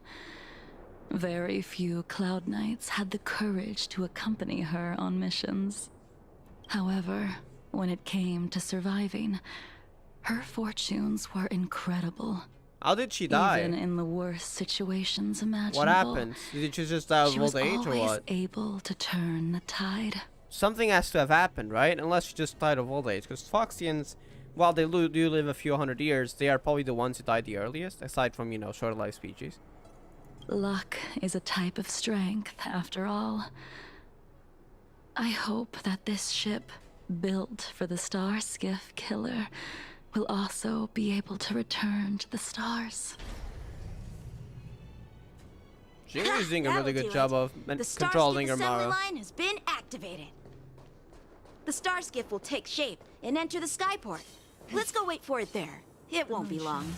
Very few Cloud Knights had the courage to accompany her on missions. However, when it came to surviving, her fortunes were incredible. How did she die? Even in the worst situations imaginable. What happened? Did she just die of She was old age or always what? able to turn the tide. Something has to have happened, right? Unless she just died of old age. Because Foxians, while they do live a few hundred years, they are probably the ones who died the earliest, aside from, you know, short life species. Luck is a type of strength, after all. I hope that this ship, built for the Star Skiff Killer, will also be able to return to the stars. Jingliu's doing a That'll really good do job it. of The controlling her Starskiff assembly Mara. line has been activated. The Starskiff will take shape and enter the skyport. Let's go wait for it there. It won't be long.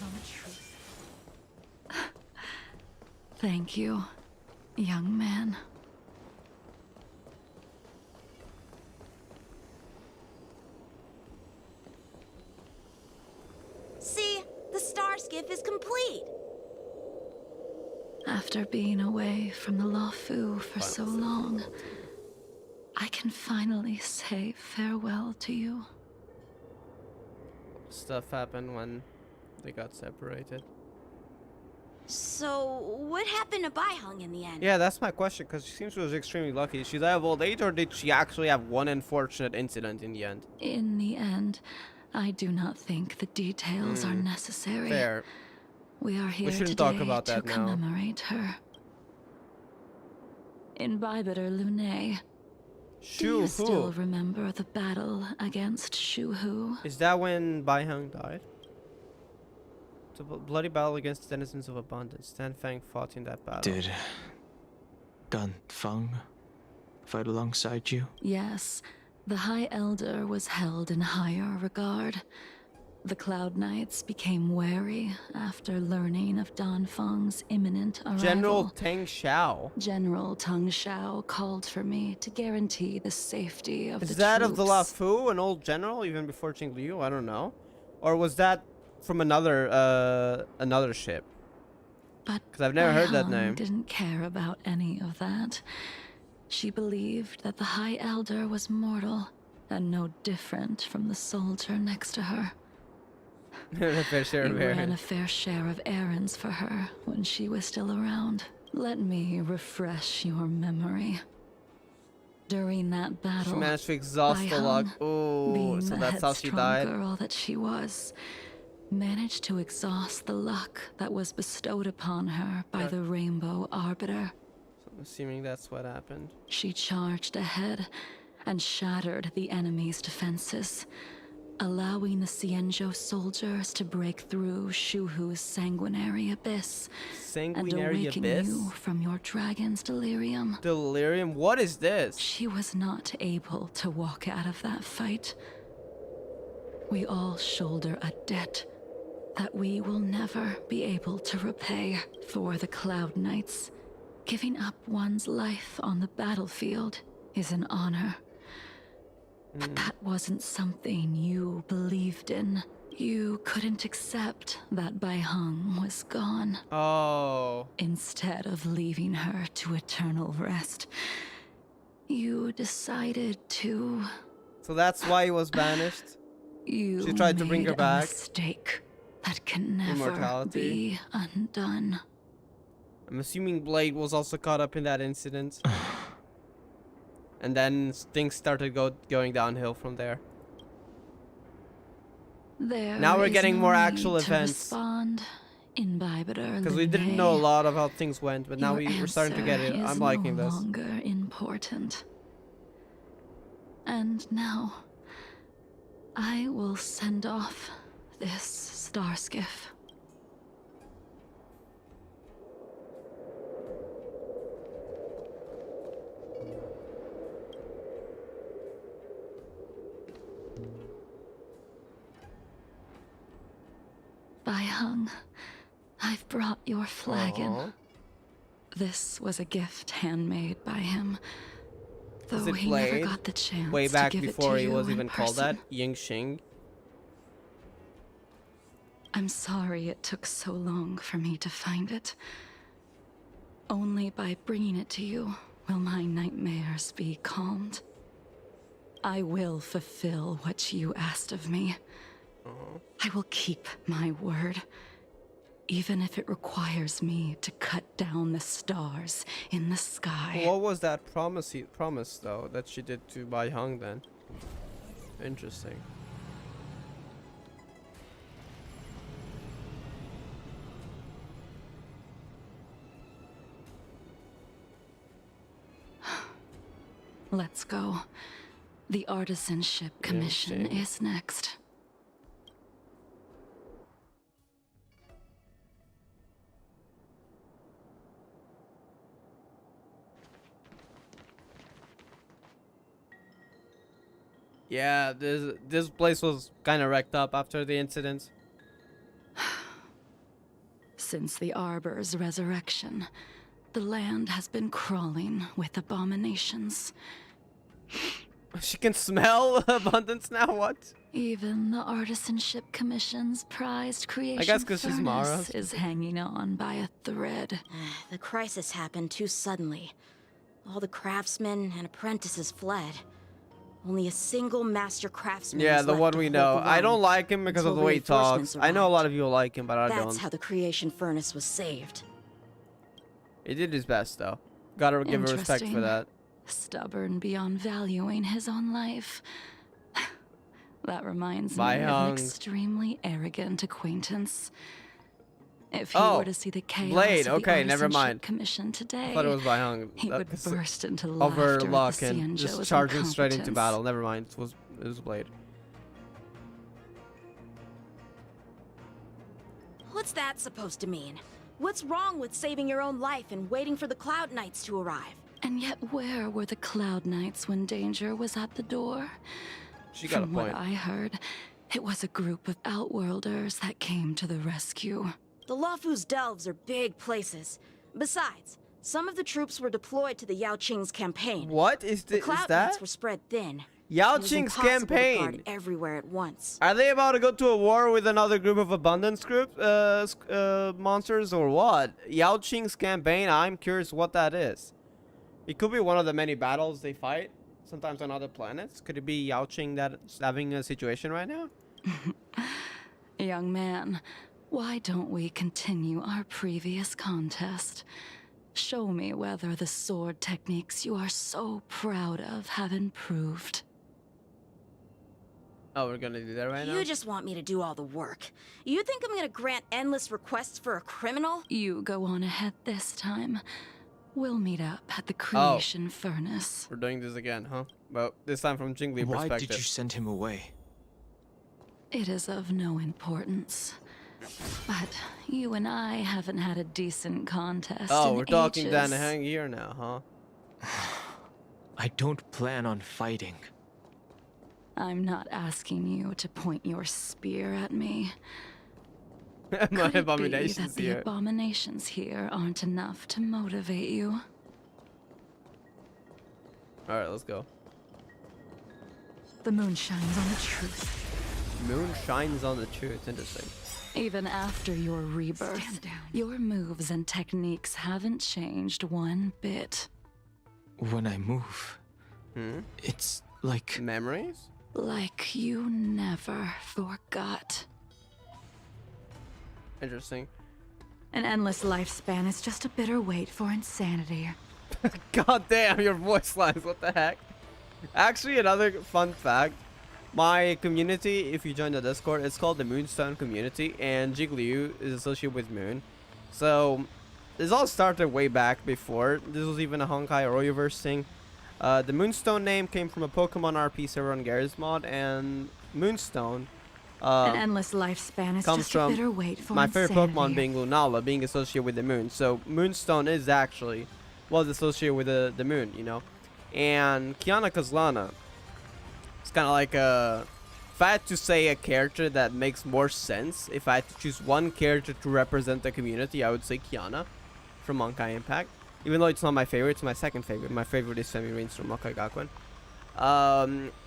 Thank you, young man. See, the Starskiff is complete. After being away from the Luocha for so long, I can finally say farewell to you. Stuff happened when they got separated. So, what happened to Bai Hung in the end? Yeah, that's my question, because she seems she was extremely lucky. Did she die of old age, or did she actually have one unfortunate incident in the end? In the end, I do not think the details are necessary. Fair. We are here shouldn't today talk about to that now. commemorate her. In Bibiter Lunae, Do you still Shu-hu. remember the battle against Shu-hu? Is that when Bai Hung died? It's a bloody battle against the denizens of abundance. Stan Fang fought in that battle. Did Dan Feng fight alongside you? Yes, the High Elder was held in higher regard. The Cloud Knights became wary after learning of Dan Feng's imminent arrival. General Teng Xiao. General Teng Xiao called for me to guarantee the safety of the Is that troops. of the Luocha, an old general, even before Jingliu? I don't know. Or was that from another ship? But Because I've never Bai heard that Hung name. didn't care about any of that. She believed that the High Elder was mortal and no different from the soldier next to her. A fair share You of ran a errands. fair share of errands for her when she was still around. Let me refresh your memory. During that battle, She managed to exhaust Bai the luck. Hung, Oh, being so the that's how she headstrong died. girl that she was, managed to exhaust the luck that was bestowed upon her by the Rainbow Arbiter. So I'm assuming that's what happened. She charged ahead and shattered the enemy's defenses, allowing the Xianzhou soldiers to break through Shu-hu's sanguinary abyss and Sanguinary awaken abyss? you from your dragon's delirium. Delirium? What is this? She was not able to walk out of that fight. We all shoulder a debt that we will never be able to repay. For the Cloud Knights, giving up one's life on the battlefield is an honor. But that wasn't something you believed in. You couldn't accept that Bai Hung was gone. Oh. Instead of leaving her to eternal rest, you decided to... So that's why he was banished? You She tried to bring her made back. a mistake that can never Immortality. be undone. I'm assuming Blade was also caught up in that incident. And then things started going downhill from there. Now we're There getting is more no actual need to events. respond, Imbibitor Because we didn't Linmei. know a lot of how things went, but now Your we're starting to get it. answer I'm is liking no this. longer important. And now, I will send off this star skiff. Bai Hung, I've brought your flagon. Aw. This was a gift handmade by him, Was though it he never Blade? got the chance Way to back give before it to he you was in even called person. that. Ying Xing. I'm sorry it took so long for me to find it. Only by bringing it to you will my nightmares be calmed. I will fulfill what you asked of me. I will keep my word, even if it requires me to cut down the stars in the sky. What was that promise though that she did to Bai Hung then? Interesting. Let's go. The Artisanship Commission Interesting. is next. Yeah, this place was kind of wrecked up after the incident. Since the Arbor's resurrection, the land has been crawling with abominations. She can smell abundance now. What? Even the Artisanship Commission's prized creation guess 'cause she's Mara. furnace is hanging on by a thread. The crisis happened too suddenly. All the craftsmen and apprentices fled. Only a single master craftsman Yeah, was the left one to we hold know. the I don't line like him because of until the way he reinforcements talks. I know a lot arrived. of you like him, but I That's don't. how the creation furnace was saved. He did his best though. Gotta give him respect for Interesting. that. Stubborn beyond valuing his own life. That reminds Bai me of Hung. an extremely arrogant acquaintance. If he were to see the chaos Blade. of the Okay, never Artisanship mind. Commission today, I thought it was by Hung. he would burst into Over laughter luck at the and just Xianzhou's charging straight into incompetence. battle. Never mind. It was Blade. What's that supposed to mean? What's wrong with saving your own life and waiting for the Cloud Knights to arrive? And yet where were the Cloud Knights when danger was at the door? She got From a point. what I heard, it was a group of Outworlders that came to the rescue. The Luocha's delves are big places. Besides, some of the troops were deployed to the Yao Qing's campaign. What is The is Cloud that? Knights were spread thin. Yao It was Qing's impossible to guard campaign. everywhere at once. Are they about to go to a war with another group of abundance group monsters or what? Yao Qing's campaign. I'm curious what that is. It could be one of the many battles they fight, sometimes on other planets. Could it be Yao Qing that's having a situation right now? Young man, why don't we continue our previous contest? Show me whether the sword techniques you are so proud of have improved. Oh, we're gonna do that right now? You just want me to do all the work. You think I'm gonna grant endless requests for a criminal? You go on ahead this time. We'll meet up at the creation furnace. We're doing this again, huh? Well, this time from Jingliu Why perspective. did you send him away? It is of no importance. But you and I haven't had a decent contest Oh, in we're talking ages. Dan Hang here now, huh? I don't plan on fighting. I'm not asking you to point your spear at me. My Could it be abominations that the here. abominations here aren't enough to motivate you? Alright, let's go. The moon shines on the truth. Moon shines on the truth. Interesting. Even after your rebirth, Stand down. your moves and techniques haven't changed one bit. When I move, it's like... Memories? Like you never forgot. Interesting. An endless lifespan is just a bitter wait for insanity. God damn, your voice lines. What the heck? Actually, another fun fact. My community, if you join the Discord, it's called the Moonstone community, and Jingliu is associated with Moon. So, this all started way back before. This was even a Honkai Royoverse thing. The Moonstone name came from a Pokemon RP server on Garry's Mod, and Moonstone An endless lifespan is comes just a from bitter wait for my favorite insanity. Pokemon being Lunala, being associated with the moon. So Moonstone is actually was associated with the moon, you know. And Kiana Kozlana, it's kind of like a... If I had to say a character that makes more sense, if I had to choose one character to represent the community, I would say Kiana from Honkai Impact. Even though it's not my favorite, it's my second favorite. My favorite is Semi-Rains from Honkai Gakuen.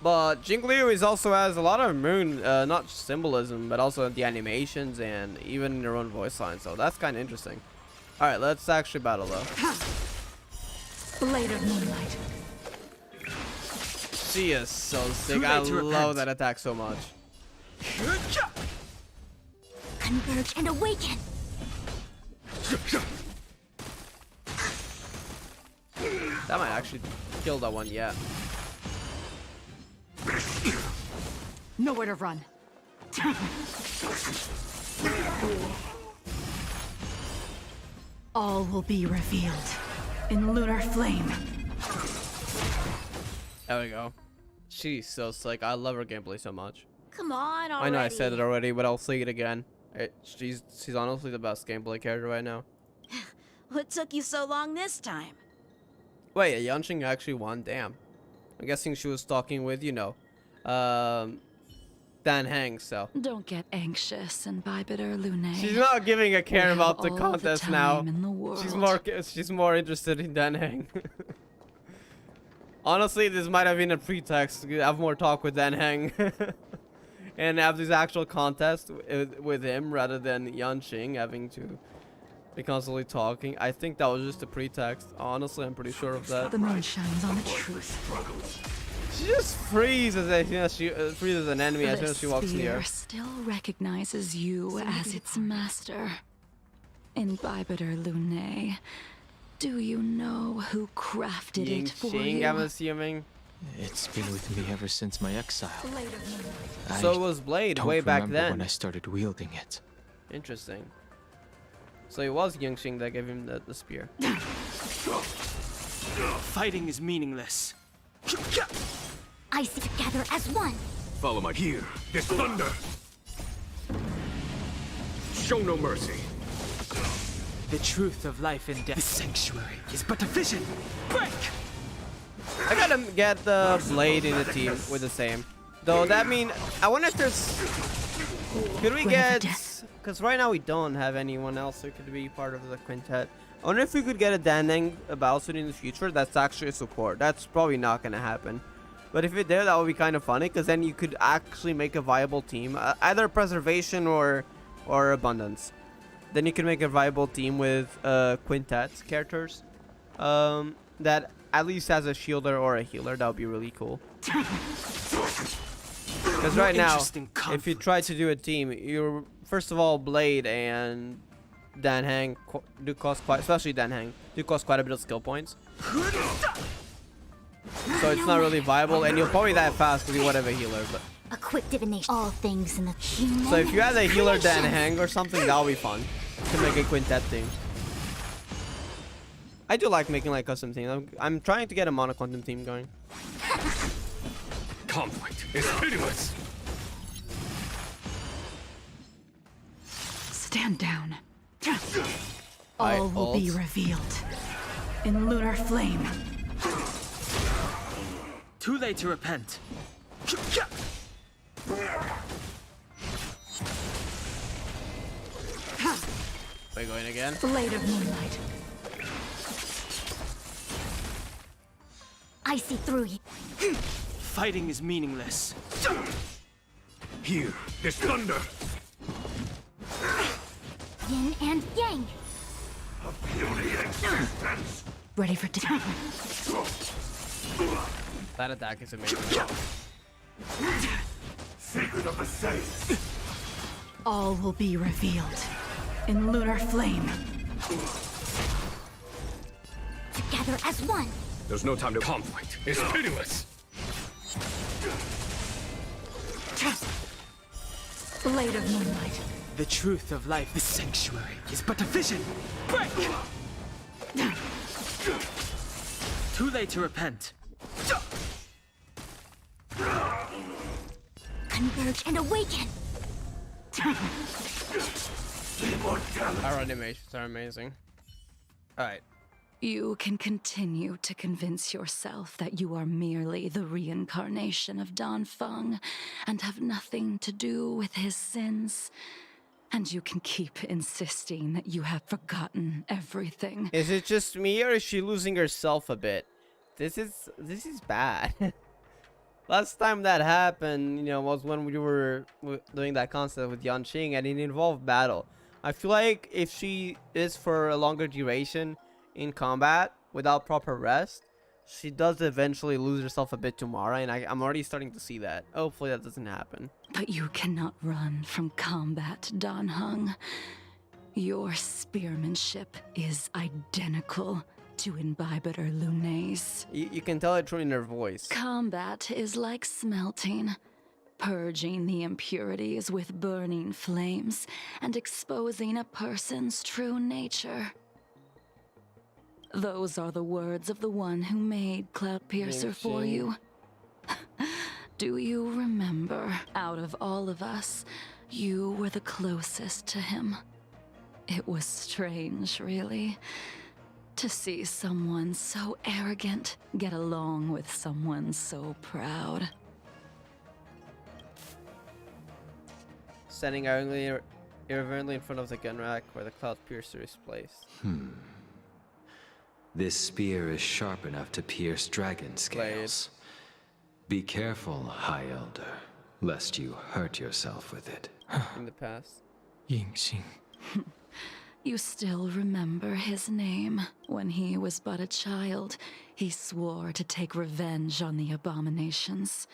But Jingliu is also has a lot of moon, not just symbolism, but also the animations and even their own voice lines. So that's kind of interesting. All right, let's actually battle though. Blade of moonlight. She is so sick. Too I late to love repent. that attack so much. Converge and awaken. That might actually kill that one. Yeah. Nowhere to run. All will be revealed in lunar flame. There we go. She's so sick. I love her gameplay so much. Come on already. I know I said it already, but I'll say it again. She's honestly the best gameplay character right now. What took you so long this time? Wait, Yanqing actually won? Damn. I'm guessing she was talking with, you know, Dan Heng, so. Don't get anxious, Imbibitor Lune. She's not giving a care have about the all the contest now. time in the world. She's more interested in Dan Heng. Honestly, this might have been a pretext to have more talk with Dan Heng. And have this actual contest with him rather than Yanqing having to be constantly talking. I think that was just a pretext. Honestly, I'm pretty sure of that. The moon shines on the truth. She just freezes as soon as she freezes an enemy as soon as she walks This near. spear still recognizes you as its master. Imbibitor Lune, do you know who crafted it for Yingqing, you? I'm assuming. It's been with me ever since my exile. So I was Blade don't way back remember then. when I started wielding it. Interesting. So it was Yingxing that gave him the spear. Fighting is meaningless. I see together as one. Follow my here. This thunder. Show no mercy. The truth of life and death. The sanctuary is but a vision. Break! I gotta get the blade in the team with the same. Though that mean, I wonder if there's... Could we get... Because right now we don't have anyone else who could be part of the quintet. I wonder if we could get a Danang Baosun in the future that's actually a support. That's probably not gonna happen. But if it did, that would be kind of funny, because then you could actually make a viable team. Either preservation or abundance. Then you can make a viable team with quintet characters. That at least has a shielder or a healer. That would be really cool. Because right now, if you try to do a team, you're first of all Blade and Dan Hang do cost quite, especially Dan Hang, do cost quite a bit of skill points. So it's not really viable, and you'll probably die fast because you won't have a healer. But A quick divination. All things in the so if you had a healer Dan Hang or something, that'll be fun to make a quintet team. I do like making like custom teams. I'm trying to get a monoquantum team going. Conflict is pitiless. Stand down. All will be revealed in lunar flame. Too late to repent. We're going again. Blade of moonlight. I see through you. Fighting is meaningless. Here, this thunder. Yin and yang. Ready for death. That attack is amazing. Secret of the saints. All will be revealed in lunar flame. Together as one. There's no time to conflict. It's pitiless. Blade of moonlight. The truth of life, the sanctuary, is but a vision. Break! Too late to repent. Converge and awaken. Our animations are amazing. Alright. You can continue to convince yourself that you are merely the reincarnation of Dan Feng and have nothing to do with his sins. And you can keep insisting that you have forgotten everything. Is it just me, or is she losing herself a bit? This is bad. Last time that happened, you know, was when we were doing that concept with Yanqing, and it involved battle. I feel like if she is for a longer duration in combat without proper rest, she does eventually lose herself a bit tomorrow, and I'm already starting to see that. Hopefully that doesn't happen. But you cannot run from combat, Dan Heng. Your spearmanship is identical to Imbibitor Lunay's. You can tell it in her voice. Combat is like smelting, purging the impurities with burning flames and exposing a person's true nature. Those are the words of the one who made Cloudpiercer for you. Do you remember, out of all of us, you were the closest to him? It was strange, really, to see someone so arrogant get along with someone so proud. Standing irreverently in front of the gun rack where the Cloudpiercer is placed. This spear is sharp enough to pierce dragon scales. Be careful, High Elder, lest you hurt yourself with it. In the past. Yingxing. You still remember his name. When he was but a child, he swore to take revenge on the abominations.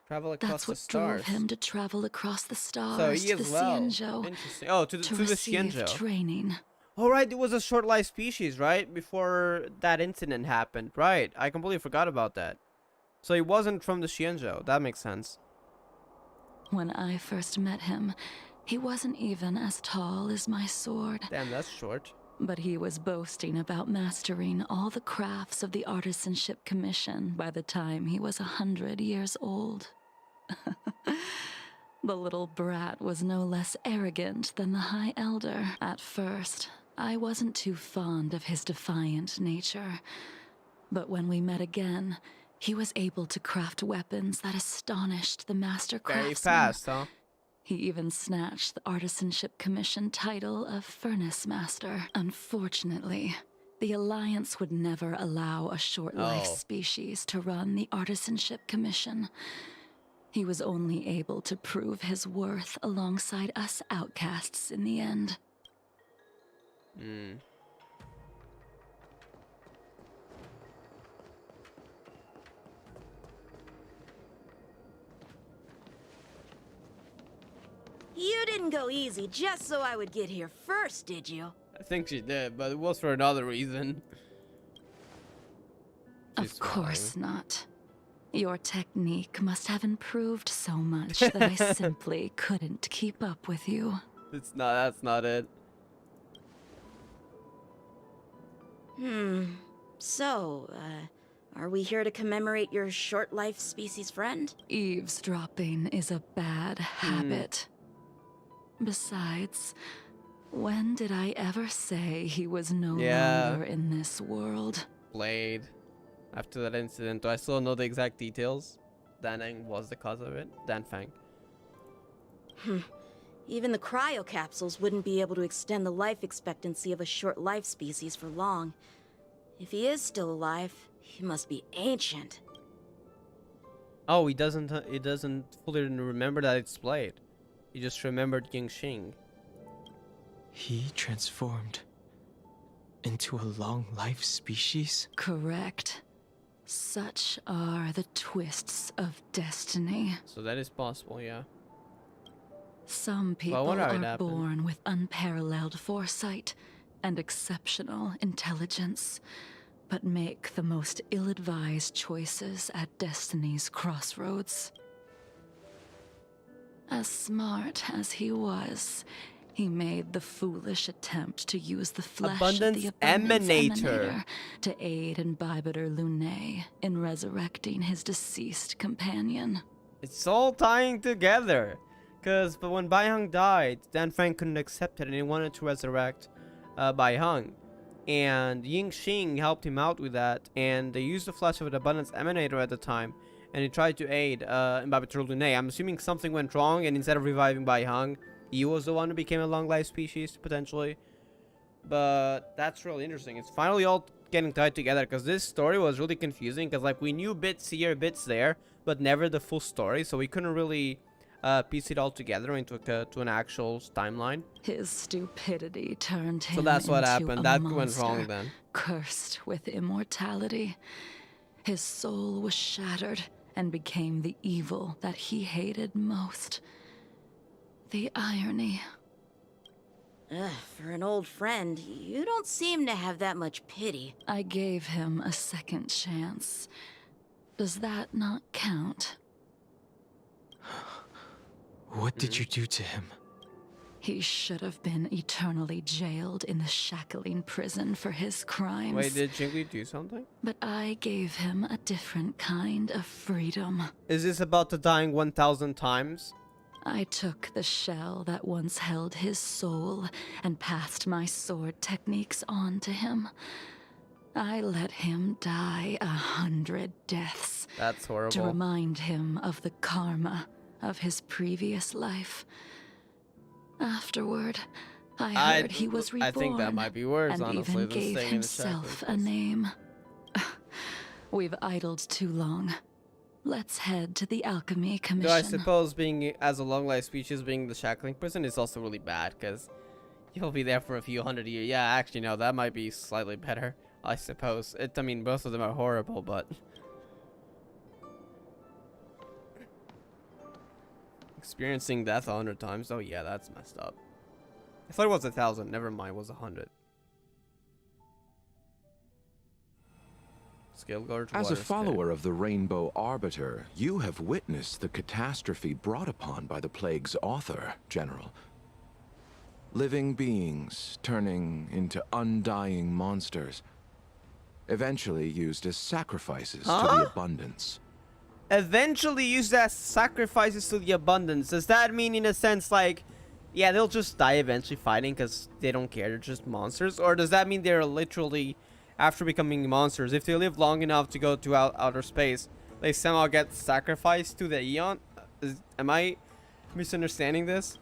Travel across That's the what stars. drove him to travel across the stars So he to the as well. Xianzhou. Interesting. Oh, to the receive Xianzhou. training. Oh, right, it was a short-lived species, right? Before that incident happened. Right, I completely forgot about that. So he wasn't from the Xianzhou. That makes sense. When I first met him, He wasn't even as tall as my sword. Damn, that's short. But he was boasting about mastering all the crafts of the Artisanship Commission by the time he was 100 years old. The little brat was no less arrogant than the High Elder. At first, I wasn't too fond of his defiant nature. But when we met again, he was able to craft weapons that astonished the master craftsmen. Very fast, huh? He even snatched the Artisanship Commission title of Furnace Master. Unfortunately, the Alliance would never allow a short-life species to run the Artisanship Commission. He was only able to prove his worth alongside us outcasts in the end. You didn't go easy just so I would get here first, did you? I think she did, but it was for another reason. Of course not. Your technique must have improved so much that I simply couldn't keep up with you. That's not it. So, are we here to commemorate your short-life species friend? Eavesdropping is a bad habit. Besides, when did I ever say he was no longer in this world? Blade. After that incident, do I still know the exact details? Danang was the cause of it. Danfang. Even the cryocapsules wouldn't be able to extend the life expectancy of a short-life species for long. If he is still alive, he must be ancient. Oh, he doesn't fully remember that it's Blade. He just remembered Yingxing. He transformed into a long-life species? Correct. Such are the twists of destiny. So that is possible, yeah. Some people are born with unparalleled foresight and exceptional intelligence, but make the most ill-advised choices at destiny's crossroads. As smart as he was, he made the foolish attempt to use the flesh of the Abundance Emanator to aid Imbibitor Lunae in resurrecting his deceased companion. It's all tying together. But when Bai Hung died, Danfang couldn't accept it and he wanted to resurrect Bai Hung. And Yingxing helped him out with that, and they used the flesh of an Abundance Emanator at the time. And he tried to aid Imbibitor Lunae. I'm assuming something went wrong, and instead of reviving Bai Hung, he was the one who became a long-life species, potentially. But that's really interesting. It's finally all getting tied together, because this story was really confusing, because like we knew bits here, bits there, but never the full story, so we couldn't really piece it all together into to an actual timeline. His stupidity turned him So that's what into happened. a That monster, went wrong then. Cursed with immortality. His soul was shattered and became the evil that he hated most. The irony. For an old friend, you don't seem to have that much pity. I gave him a second chance. Does that not count? What did you do to him? He should have been eternally jailed in the shackling prison for his crimes. Wait, did Jingliu do something? But I gave him a different kind of freedom. Is this about the dying 1,000 times? I took the shell that once held his soul and passed my sword techniques on to him. I let him die 100 deaths. That's horrible. To remind him of the karma of his previous life. Afterward, I heard he was reborn. I think that might be worse, and honestly. even gave himself a name. We've idled too long. Let's head to the Alchemy Commission. Though I suppose being as a long-life species, being the shackling prison is also really bad, because you'll be there for a few hundred years. Yeah, actually, no, that might be slightly better, I suppose. I mean, both of them are horrible, but experiencing death 100 times? Oh yeah, that's messed up. I thought it was 1,000. Never mind, it was 100. As a follower of the Rainbow Arbiter, you have witnessed the catastrophe brought upon by the plague's author, General. living beings turning into undying monsters, eventually used as sacrifices to the abundance. Eventually used as sacrifices to the abundance. Does that mean in a sense like, yeah, they'll just die eventually fighting because they don't care, they're just monsters? Or does that mean they're literally, after becoming monsters, if they live long enough to go to outer space, they somehow get sacrificed to the Aeon? Am I misunderstanding this?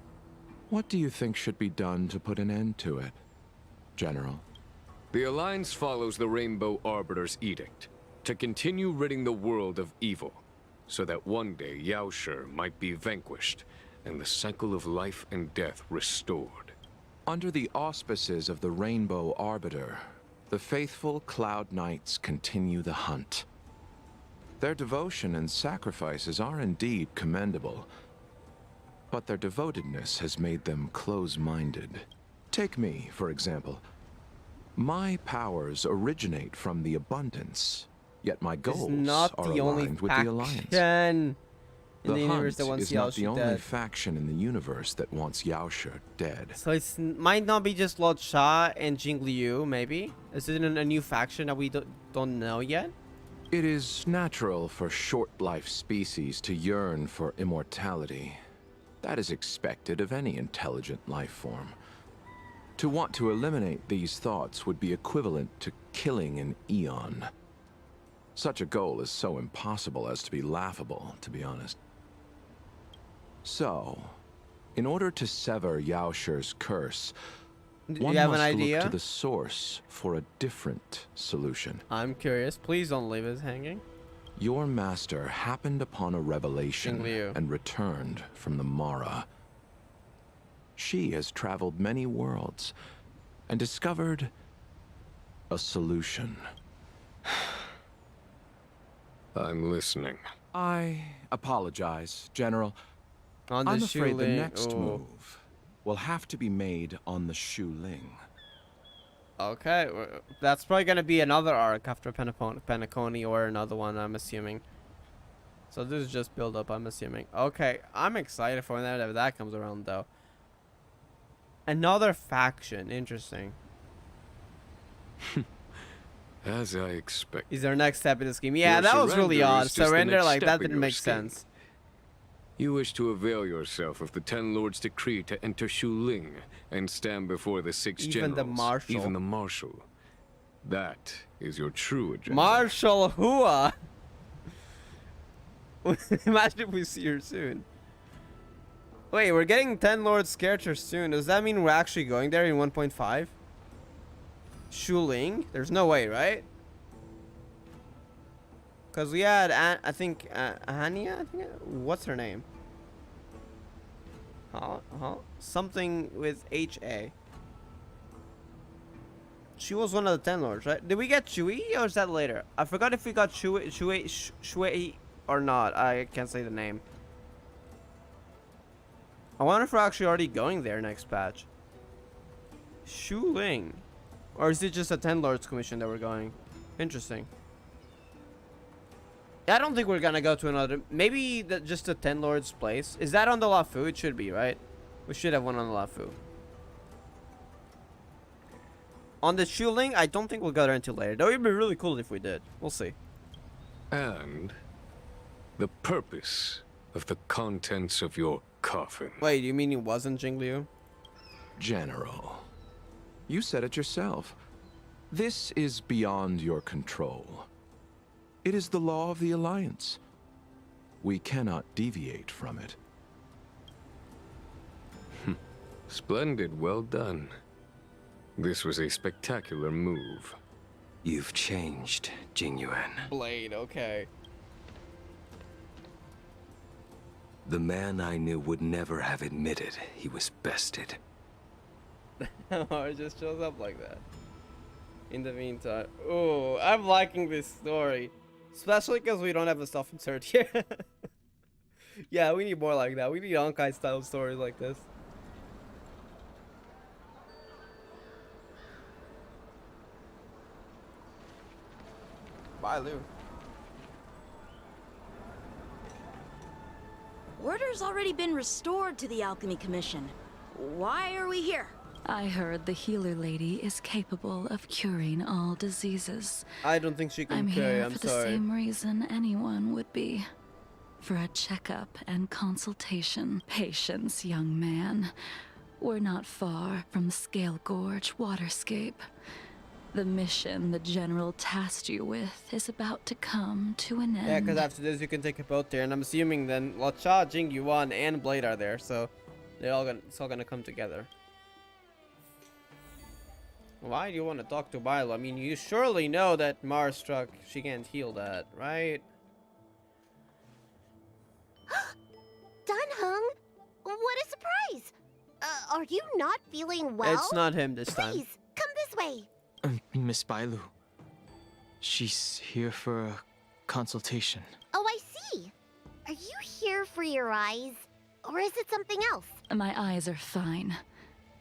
What do you think should be done to put an end to it, General? The Alliance follows the Rainbow Arbiter's edict to continue ridding the world of evil, so that one day Yaoshi might be vanquished and the cycle of life and death restored. Under the auspices of the Rainbow Arbiter, the faithful Cloud Knights continue the hunt. Their devotion and sacrifices are indeed commendable, but their devotedness has made them close-minded. Take me, for example. My powers originate from the abundance, yet my goals are aligned with the Alliance. In the universe that wants is not the Yaoshi only dead. faction in the universe that wants Yaoshi dead. So it might not be just Luocha and Jingliu, maybe? Is it a new faction that we don't know yet? It is natural for short-life species to yearn for immortality. That is expected of any intelligent life form. To want to eliminate these thoughts would be equivalent to killing an eon. Such a goal is so impossible as to be laughable, to be honest. So, in order to sever Yaoshi's curse, one you have must an idea? look to the source for a different solution. I'm curious. Please don't leave us hanging. Your master happened upon a revelation Jingliu. and returned from the Mara. She has traveled many worlds and discovered a solution. I'm listening. I apologize, General. On the I'm afraid the Shuling. next move will have to be made on the Shuling. Okay, that's probably gonna be another arc after Penacony or another one, I'm assuming. So this is just build up, I'm assuming. Okay, I'm excited for whenever that comes around, though. Another faction, interesting. As I expected. Is our next step in the scheme? Yeah, Your that was really surrender odd. is just the Surrender, next like, step that in didn't your make scheme. sense. You wish to avail yourself of the Ten Lords' decree to enter Shuling and stand before the six Even generals. the Marshal. Even the Marshal. That is your true agenda. Marshal Hua! Imagine if we see her soon. Wait, we're getting 10 Lords Scarecher soon. Does that mean we're actually going there in 1.5? Shuling? There's no way, right? Because we had, I think, Anya? What's her name? Something with H-A. She was one of the 10 Lords, right? Did we get Shui, or is that later? I forgot if we got Shui or not. I can't say the name. I wonder if we're actually already going there next patch. Shuling. Or is it just a 10 Lords commission that we're going? Interesting. I don't think we're gonna go to another. Maybe just a 10 Lords place. Is that on the Lafu? It should be, right? We should have one on the Lafu. On the Shuling, I don't think we'll go there until later. That would be really cool if we did. We'll see. And the purpose of the contents of your coffin. Wait, you mean it wasn't Jingliu? General, you said it yourself. This is beyond your control. It is the law of the Alliance. We cannot deviate from it. Splendid, well done. This was a spectacular move. You've changed, Jingyuan. Blade, okay. The man I knew would never have admitted he was bested. Or it just shows up like that. In the meantime. Oh, I'm liking this story. Especially because we don't have a stuff insert here. Yeah, we need more like that. We need Honkai style stories like this. Bye, Lou. Order's already been restored to the Alchemy Commission. Why are we here? I heard the healer lady is capable of curing all diseases. I don't think she can I'm carry. here I'm for the sorry. same reason anyone would be. For a checkup and consultation. Patience, young man. We're not far from Scale Gorge Waterscape. The mission the General tasked you with is about to come to an end. Yeah, because after this you can take a boat there, and I'm assuming then Luocha, Jingliu, and Blade are there, so it's all gonna come together. Why do you want to talk to Milo? I mean, you surely know that Mars struck. She can't heal that, right? Dunhung, what a surprise! Are you not feeling well? It's not him this time. Please, come this way. Miss Bailu. She's here for a consultation. Oh, I see. Are you here for your eyes? Or is it something else? My eyes are fine.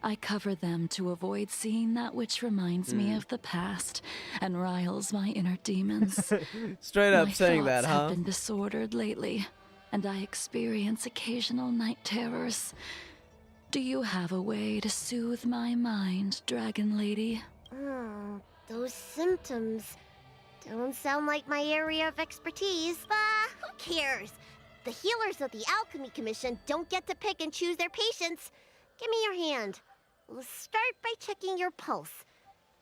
I cover them to avoid seeing that which reminds me of the past and riles my inner demons. Straight up My saying that, thoughts huh? have been disordered lately, and I experience occasional night terrors. Do you have a way to soothe my mind, Dragon Lady? Those symptoms don't sound like my area of expertise. Who cares? The healers of the Alchemy Commission don't get to pick and choose their patients. Give me your hand. We'll start by checking your pulse.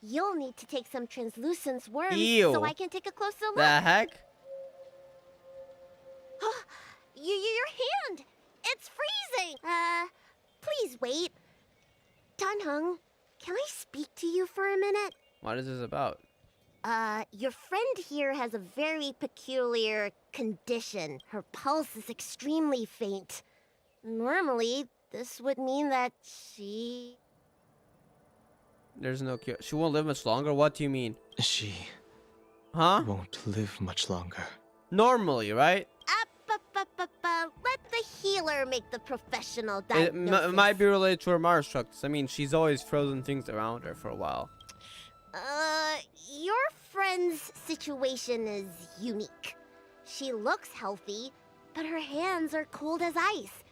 You'll need to take some translucent worms so I can take a closer look. The heck? Your hand! It's freezing! Please wait. Dunhung, can I speak to you for a minute? What is this about? Your friend here has a very peculiar condition. Her pulse is extremely faint. Normally, this would mean that she... There's no cure. She won't live much longer? What do you mean? She won't live much longer. Normally, right? Let the healer make the professional It diagnosis. might be related to her Mars struck. I mean, she's always frozen things around her for a while. Your friend's situation is unique. She looks healthy, but her hands are cold as ice.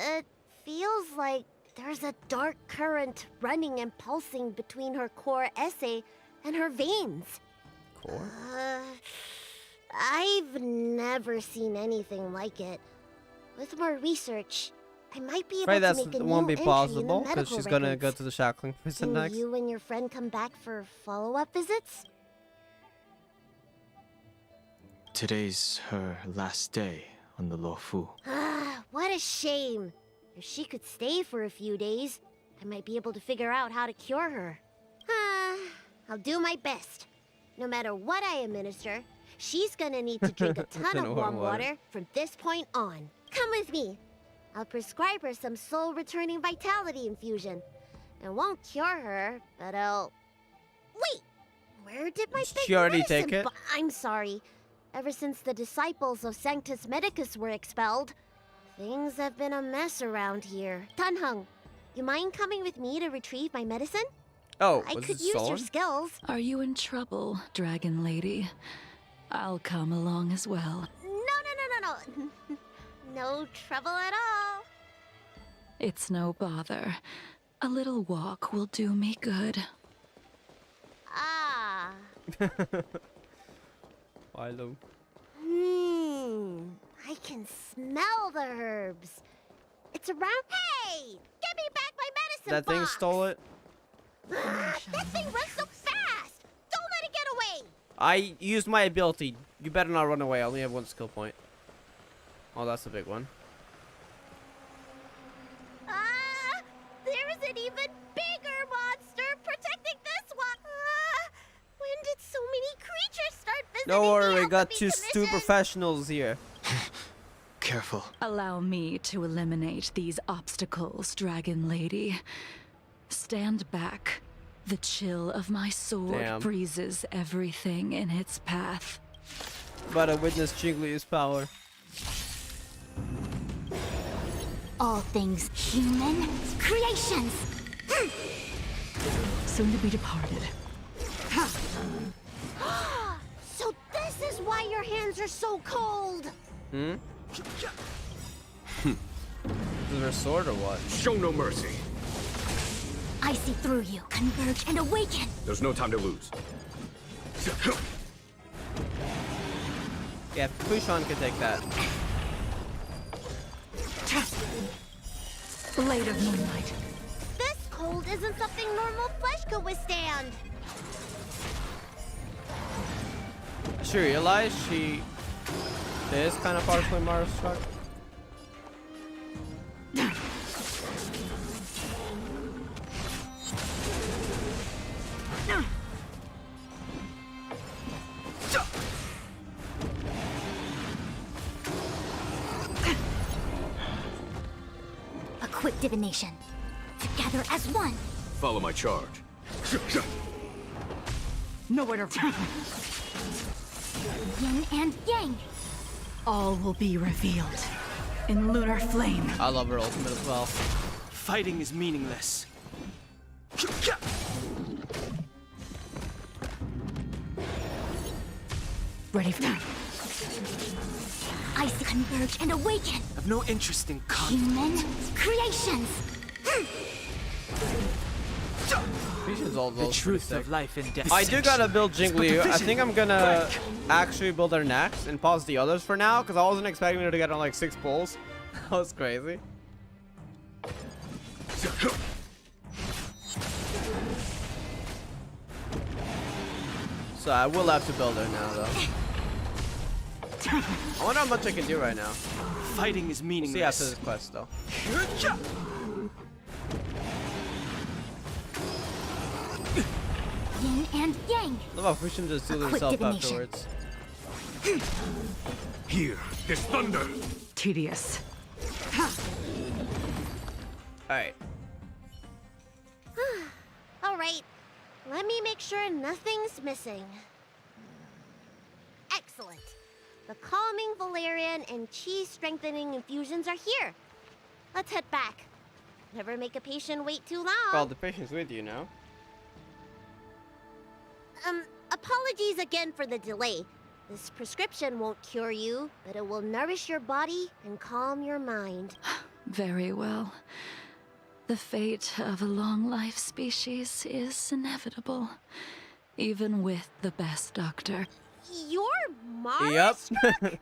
It feels like there's a dark current running and pulsing between her core esse and her veins. Core? I've never seen anything like it. With more research, I might be able Right, to that make a won't new be entry in the possible because medical she's gonna records. go to the shackling prison Can next. you and your friend come back for follow-up visits? Today's her last day on the Luofu. What a shame. If she could stay for a few days, I might be able to figure out how to cure her. I'll do my best. No matter what I administer, she's gonna need to drink a ton of warm water from this point on. Come with me. I'll prescribe her some soul-returning vitality infusion. It won't cure her, but I'll... Wait! Where did my big She already medicine take it? I'm sorry. Ever since the disciples of Sanctus Medicus were expelled, things have been a mess around here. Dunhung, you mind coming with me to retrieve my medicine? Oh, I was could it use your stolen? skills. Are you in trouble, Dragon Lady? I'll come along as well. No. No trouble at all. It's no bother. A little walk will do me good. Ah. Milo. I can smell the herbs. It's around. Hey! Give me back my medicine That thing box! stole it? That thing runs so fast! Don't let it get away! I used my ability. You better not run away. I only have one skill point. Oh, that's a big one. There's an even bigger monster protecting this one! When did so many creatures start visiting Don't worry, the we got Alchemy two Commission? professionals here. Careful. Allow me to eliminate these obstacles, Dragon Lady. Stand back. The chill of my sword Damn. freezes everything in its path. About to witness Jingliu's power. All things human creations! Soon to be departed. So this is why your hands are so cold! Is it her sword or what? Show no mercy. I see through you. Converge and awaken. There's no time to lose. Yeah, Fushan can take that. Blade of Moonlight. This cold isn't something normal flesh could withstand. She realized she is kind of partially Mara's struck. A quick divination. Together as one. Follow my charge. Nowhere to run. Yin and yang. All will be revealed in lunar flame. I love her ultimate as well. Fighting is meaningless. Ready for I see converge and awaken. I've no interest in conflict. Human creations. Fusion's all The truth of life and death. I do gotta build Jingliu. I think I'm gonna actually build her next and pause the others for now because I wasn't expecting her to get on like 6 pulls. That was crazy. So I will have to build her now though. I wonder how much I can do right now. Fighting is See meaningless. after this quest though. Yin and yang. Love how Fusion just heals quick herself divination. afterwards. Here, this thunder. tedious. Alright. Alright. Let me make sure nothing's missing. Excellent. The calming valerian and chi strengthening infusions are here. Let's head back. Never make a patient wait too long. Well, the patient's with you now. Apologies again for the delay. This prescription won't cure you, but it will nourish your body and calm your mind. Very well. The fate of a long-life species is inevitable, even with the best doctor. You're Mars? Yep.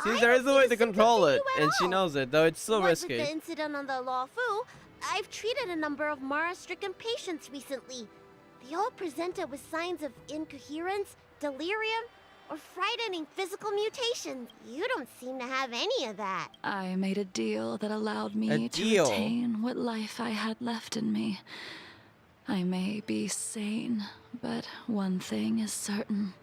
Seems there is a way to control it, and she knows it, though it's still What risky. with the incident on the Law Fu, I've treated a number of Mara-stricken patients recently. They all presented with signs of incoherence, delirium, or frightening physical mutations. You don't seem to have any of that. I made a deal that allowed A me to deal? retain what life I had left in me. I may be sane, but one thing is certain.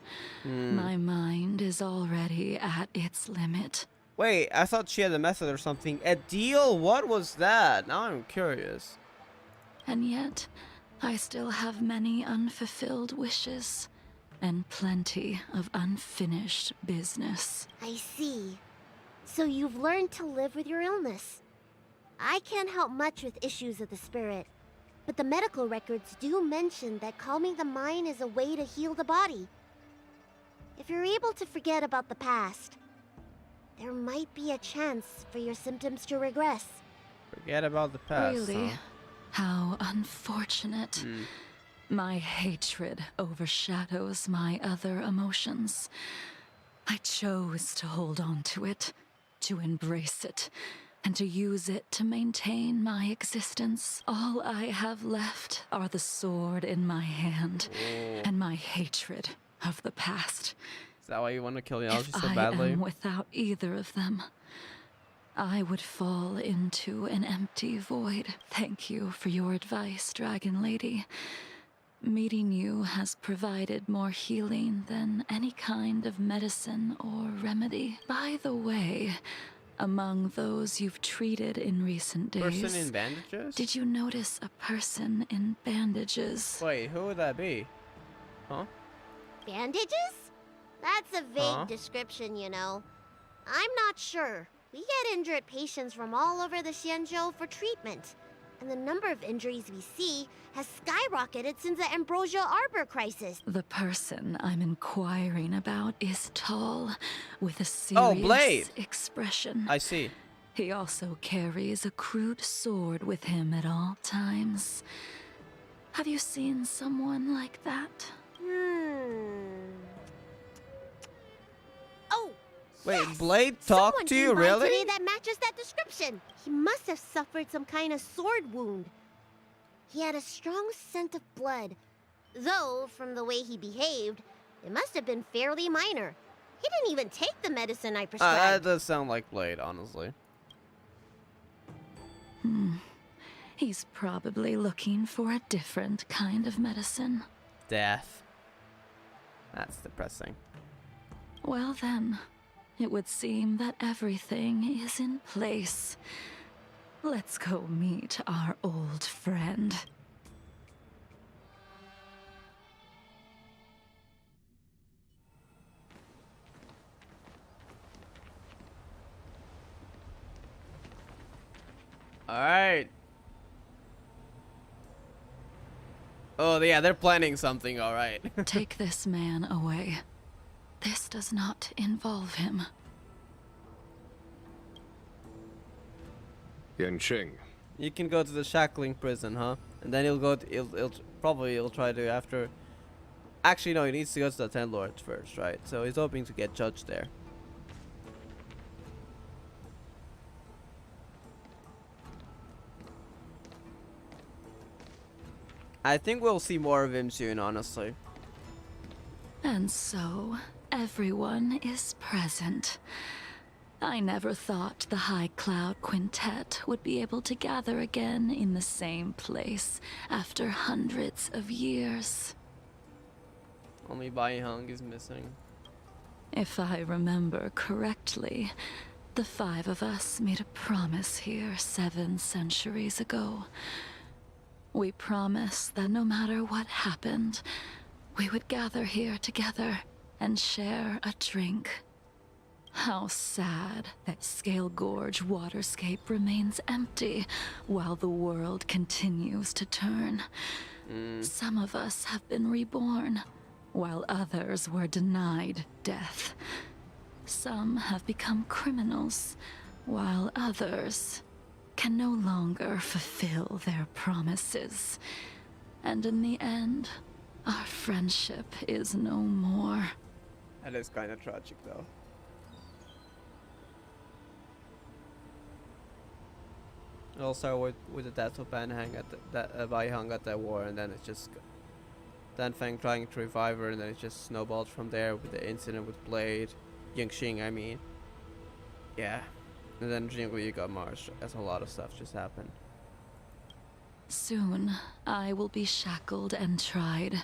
My mind is already at its limit. Wait, I thought she had a method or something. A deal? What was that? Now I'm curious. And yet, I still have many unfulfilled wishes, and plenty of unfinished business. I see. So you've learned to live with your illness. I can't help much with issues of the spirit, but the medical records do mention that calming the mind is a way to heal the body. If you're able to forget about the past, there might be a chance for your symptoms to regress. Forget about the past. Really? Huh? How unfortunate. My hatred overshadows my other emotions. I chose to hold on to it, to embrace it, and to use it to maintain my existence. All I have left are the sword in my hand and my hatred of the past. Is that why you want to kill Yalji If so I badly? am without either of them, I would fall into an empty void. Thank you for your advice, Dragon Lady. Meeting you has provided more healing than any kind of medicine or remedy. By the way, among those you've treated in recent days, Person in bandages? did you notice a person in bandages? Wait, who would that be? Huh? Bandages? That's a vague Huh? description, you know. I'm not sure. We get injured patients from all over the Xianzhou for treatment, and the number of injuries we see has skyrocketed since the Ambrosia Arbor crisis. The person I'm inquiring about is tall, with a serious Blade. expression. I see. He also carries a crude sword with him at all times. Have you seen someone like that? Oh! Wait, yes! Blade Someone talked to came you, by really? today that matches that description. He must have suffered some kind of sword wound. He had a strong scent of blood. Though, from the way he behaved, it must have been fairly minor. He didn't even take the medicine I That prescribed. does sound like Blade, honestly. He's probably looking for a different kind of medicine. Death. That's depressing. Well then, it would seem that everything is in place. Let's go meet our old friend. Alright. Oh, yeah, they're planning something, alright. Take this man away. This does not involve him. Yanqing, You can go to the shackling prison, huh? And then he'll go to, he'll try to after. Actually, no, he needs to go to the Ten Lords first, right? So he's hoping to get judged there. I think we'll see more of him soon, honestly. And so, everyone is present. I never thought the High Cloud Quintet would be able to gather again in the same place after hundreds of years. Only Bai Hung is missing. If I remember correctly, the 5 of us made a promise here 7 centuries ago. We promised that no matter what happened, we would gather here together and share a drink. How sad that Scale Gorge waterscape remains empty while the world continues to turn. Some of us have been reborn, while others were denied death. Some have become criminals, while others can no longer fulfill their promises. And in the end, our friendship is no more. That is kind of tragic, though. It'll start with the death of Bai Hung at that war, and then it's just Dan Feng trying to revive her, and then it just snowballed from there with the incident with Blade, Yingxing, I mean. Yeah. And then Jingliu got marched, as a lot of stuff just happened. Soon, I will be shackled and tried.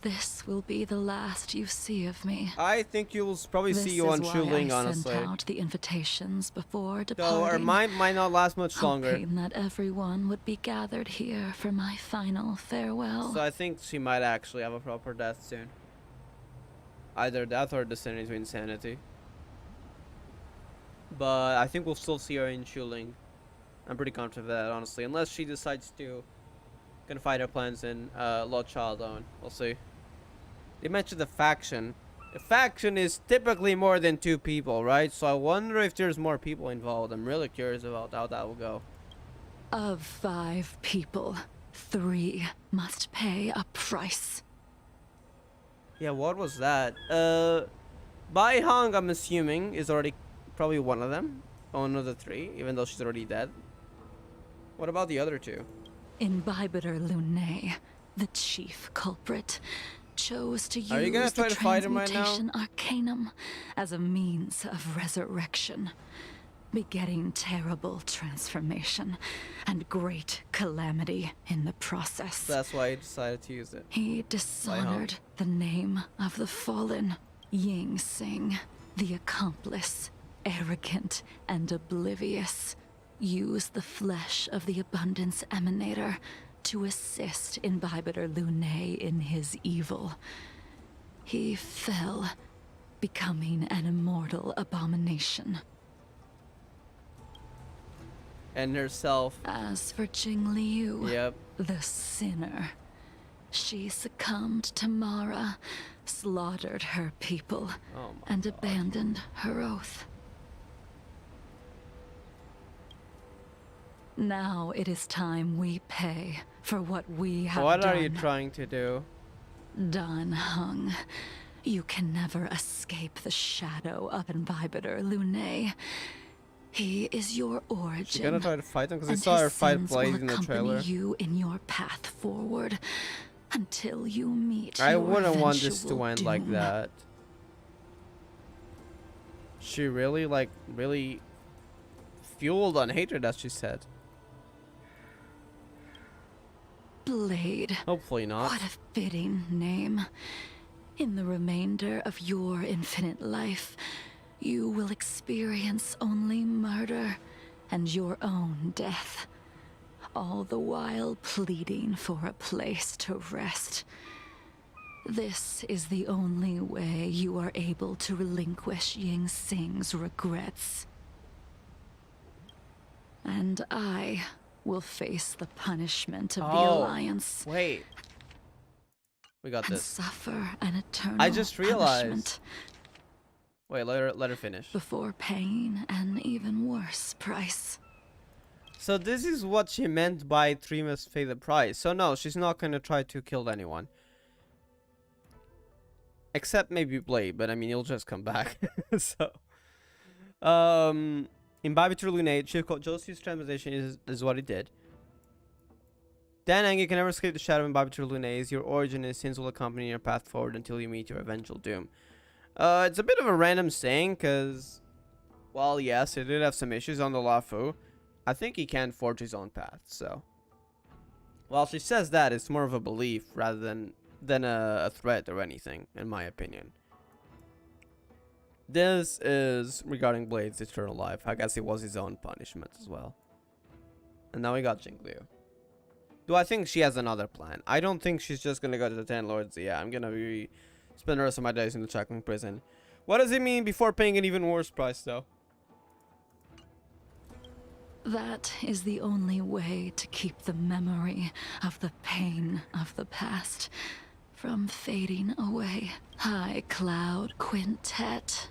This will be the last you see of me. I think you'll probably see you on Shuling, honestly. Sent out the invitations before So departing. our mind might not last much longer. Hoping that everyone would be gathered here for my final farewell. So I think she might actually have a proper death soon. Either death or descending to insanity. But I think we'll still see her in Shuling. I'm pretty confident of that, honestly. Unless she decides to confide her plans in Luocha alone. We'll see. They mentioned the faction. A faction is typically more than 2 people, right? So I wonder if there's more people involved. I'm really curious about how that will go. Of 5 people, 3 must pay a price. Yeah, what was that? Bai Hong, I'm assuming, is already probably one of them. One of the 3, even though she's already dead. What about the other 2? Imbibitor Lunae, the chief culprit, chose to Are you gonna use try the to fight him right now? transmutation arcanum as a means of resurrection, begetting terrible transformation and great calamity in the process. That's why he decided to use it. He dishonored the name of the fallen, Ying Sing, the accomplice, arrogant and oblivious, used the flesh of the Abundance Emanator to assist Imbibitor Lunae in his evil. He fell, becoming an immortal abomination. And herself. As for Jingliu, Yep. the sinner, she succumbed to Mara, slaughtered her people, and abandoned her oath. Now it is time we pay for what we have What done. are you trying to do? Dan Heng, you can never escape the shadow of Imbibitor Lune. He is your origin. She's gonna try to fight him because I and saw her his fight sins Blade will in the accompany trailer. you in your path forward until you meet I your wouldn't want this to eventual end like doom. that. She really, like, really fueled on hatred, as she said. Blade. Hopefully not. What a fitting name. In the remainder of your infinite life, you will experience only murder and your own death, all the while pleading for a place to rest. This is the only way you are able to relinquish Ying Sing's regrets. And I will face the punishment of the Alliance. Wait. We got and this. suffer an eternal I just realized. punishment Wait, let her finish. before paying an even worse price. So this is what she meant by three must pay the price. So no, she's not gonna try to kill anyone. Except maybe Blade, but I mean, he'll just come back. So, Imbibitor Lunate, Chief Josie's transformation is what he did. Dan Heng, you can never escape the shadow of Imbibitor Lunate. Your origin and sins will accompany your path forward until you meet your eventual doom. It's a bit of a random saying, because, well, yes, he did have some issues on the Lafu. I think he can forge his own path, so. While she says that, it's more of a belief rather than a threat or anything, in my opinion. This is regarding Blade's eternal life. I guess it was his own punishment as well. And now we got Jingliu. Do I think she has another plan? I don't think she's just gonna go to the Ten Lords. Yeah, I'm gonna spend the rest of my days in the Chuckling prison. What does it mean before paying an even worse price, though? That is the only way to keep the memory of the pain of the past from fading away. High Cloud Quintet.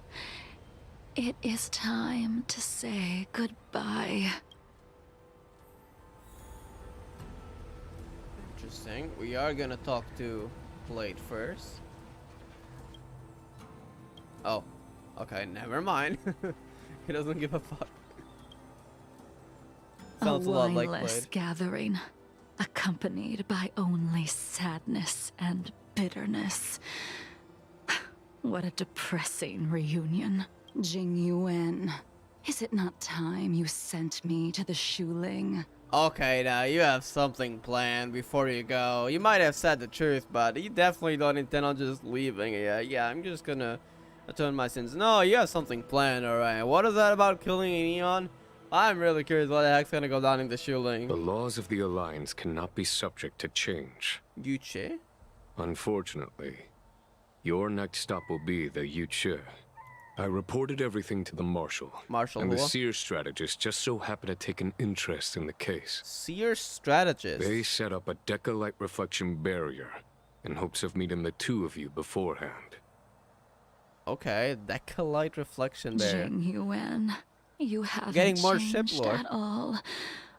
It is time to say goodbye. Interesting. We are gonna talk to Blade first. Oh. Okay, never mind. He doesn't give a fuck. Sounds a lot like wineless Blade. gathering, accompanied by only sadness and bitterness. What a depressing reunion. Jingyuan, is it not time you sent me to the Shuling? Okay, now you have something planned before you go. You might have said the truth, but you definitely don't intend on just leaving. Yeah, I'm just gonna atone my sins. No, you have something planned, alright. What is that about killing an Eon? I'm really curious what the heck's gonna go down in the Shuling. The laws of the Alliance cannot be subject to change. Yuche? Unfortunately, your next stop will be the Yuche. I reported everything to the Marshal. And the who? Seer Strategist just so happened to take an interest in the case. Seer Strategist? They set up a Decalite reflection barrier in hopes of meeting the two of you beforehand. Okay, Decalite reflection there. Jingyuan, you haven't Getting more ship changed lore. at all.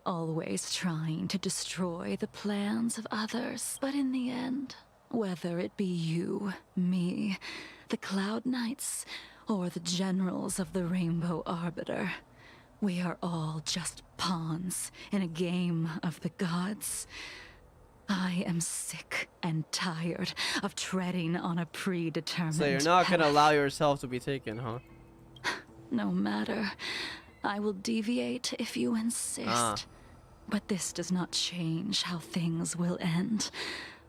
Always trying to destroy the plans of others. But in the end, whether it be you, me, the Cloud Knights, or the generals of the Rainbow Arbiter, we are all just pawns in a game of the gods. I am sick and tired of treading on a predetermined So you're not gonna path. allow yourself to be taken, huh? No matter. I will deviate if you insist. But this does not change how things will end.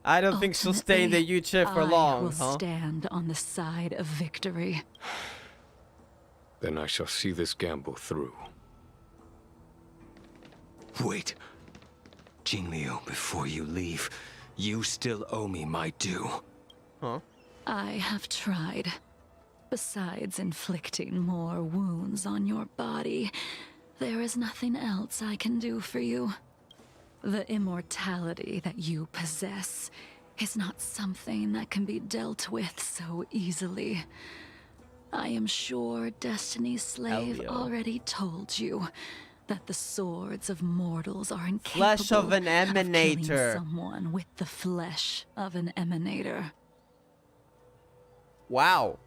I don't think she'll stay in the Yuche for I long, will huh? stand on the side of victory. Then I shall see this gamble through. Wait. Jingliu, before you leave, you still owe me my due. Huh? I have tried. Besides inflicting more wounds on your body, there is nothing else I can do for you. The immortality that you possess is not something that can be dealt with so easily. I am sure Destiny's Slave Elio. already told you, that the swords of mortals are incapable Flesh of an of killing emanator. someone with the flesh of an emanator. Wow.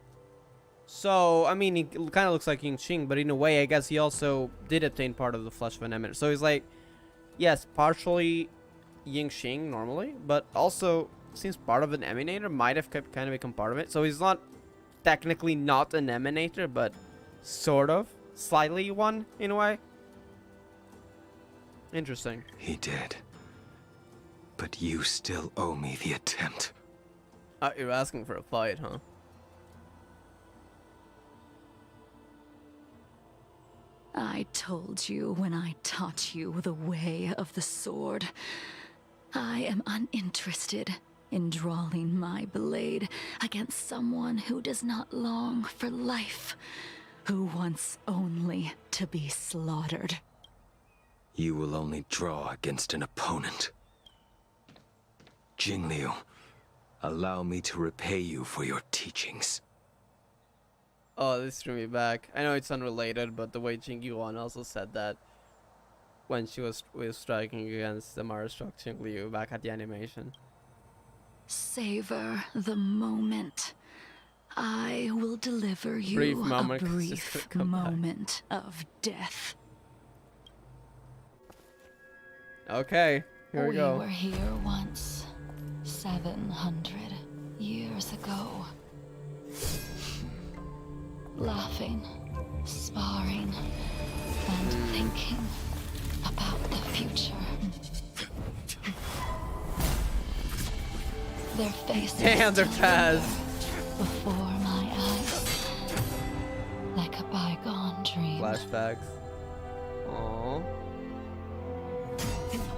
So, I mean, he kind of looks like Ying Qing, but in a way, I guess he also did obtain part of the flesh of an emanator. So he's like, yes, partially Ying Qing normally, but also seems part of an emanator, might have kind of become part of it. So he's not technically not an emanator, but sort of, slightly one in a way. Interesting. He did. But you still owe me the attempt. You're asking for a fight, huh? I told you when I taught you the way of the sword. I am uninterested in drawing my blade against someone who does not long for life, who wants only to be slaughtered. You will only draw against an opponent. Jingliu, allow me to repay you for your teachings. Oh, this threw me back. I know it's unrelated, but the way Jingyuan also said that when she was striking against the Mara struck Jingliu back at the animation. Savor the moment. I will deliver you Brief moment, a 'cause it's just brief gonna come back. moment of death. Okay, here we go. We were here once, 700 years ago. Laughing, sparring, and thinking about the future. Their faces Damn, they're fast. before my eyes, like a bygone dream. Flashbacks. Aww.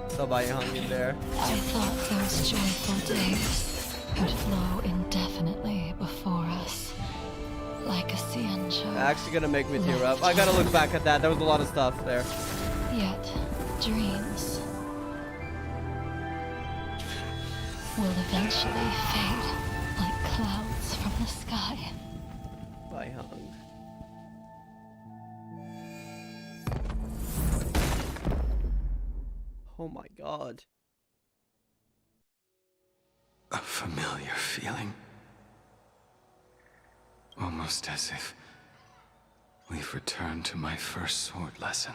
So by hung in there. I thought those joyful days would flow indefinitely before us, like a ciancho. Actually gonna make me tear up. I gotta look back at that. There was a lot of stuff there. Yet, dreams will eventually fade like clouds from the sky. By hung. Oh my god. A familiar feeling. Almost as if we've returned to my first sword lesson.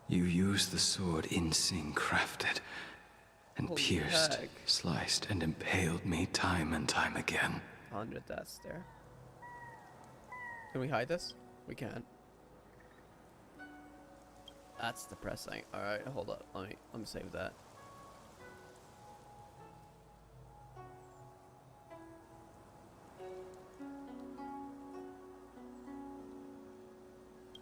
You used the sword Insing crafted, and Holy pierced, heck. sliced, and impaled me time and time again. 100 deaths there. Can we hide this? We can. That's depressing. Alright, hold up. Let me save that.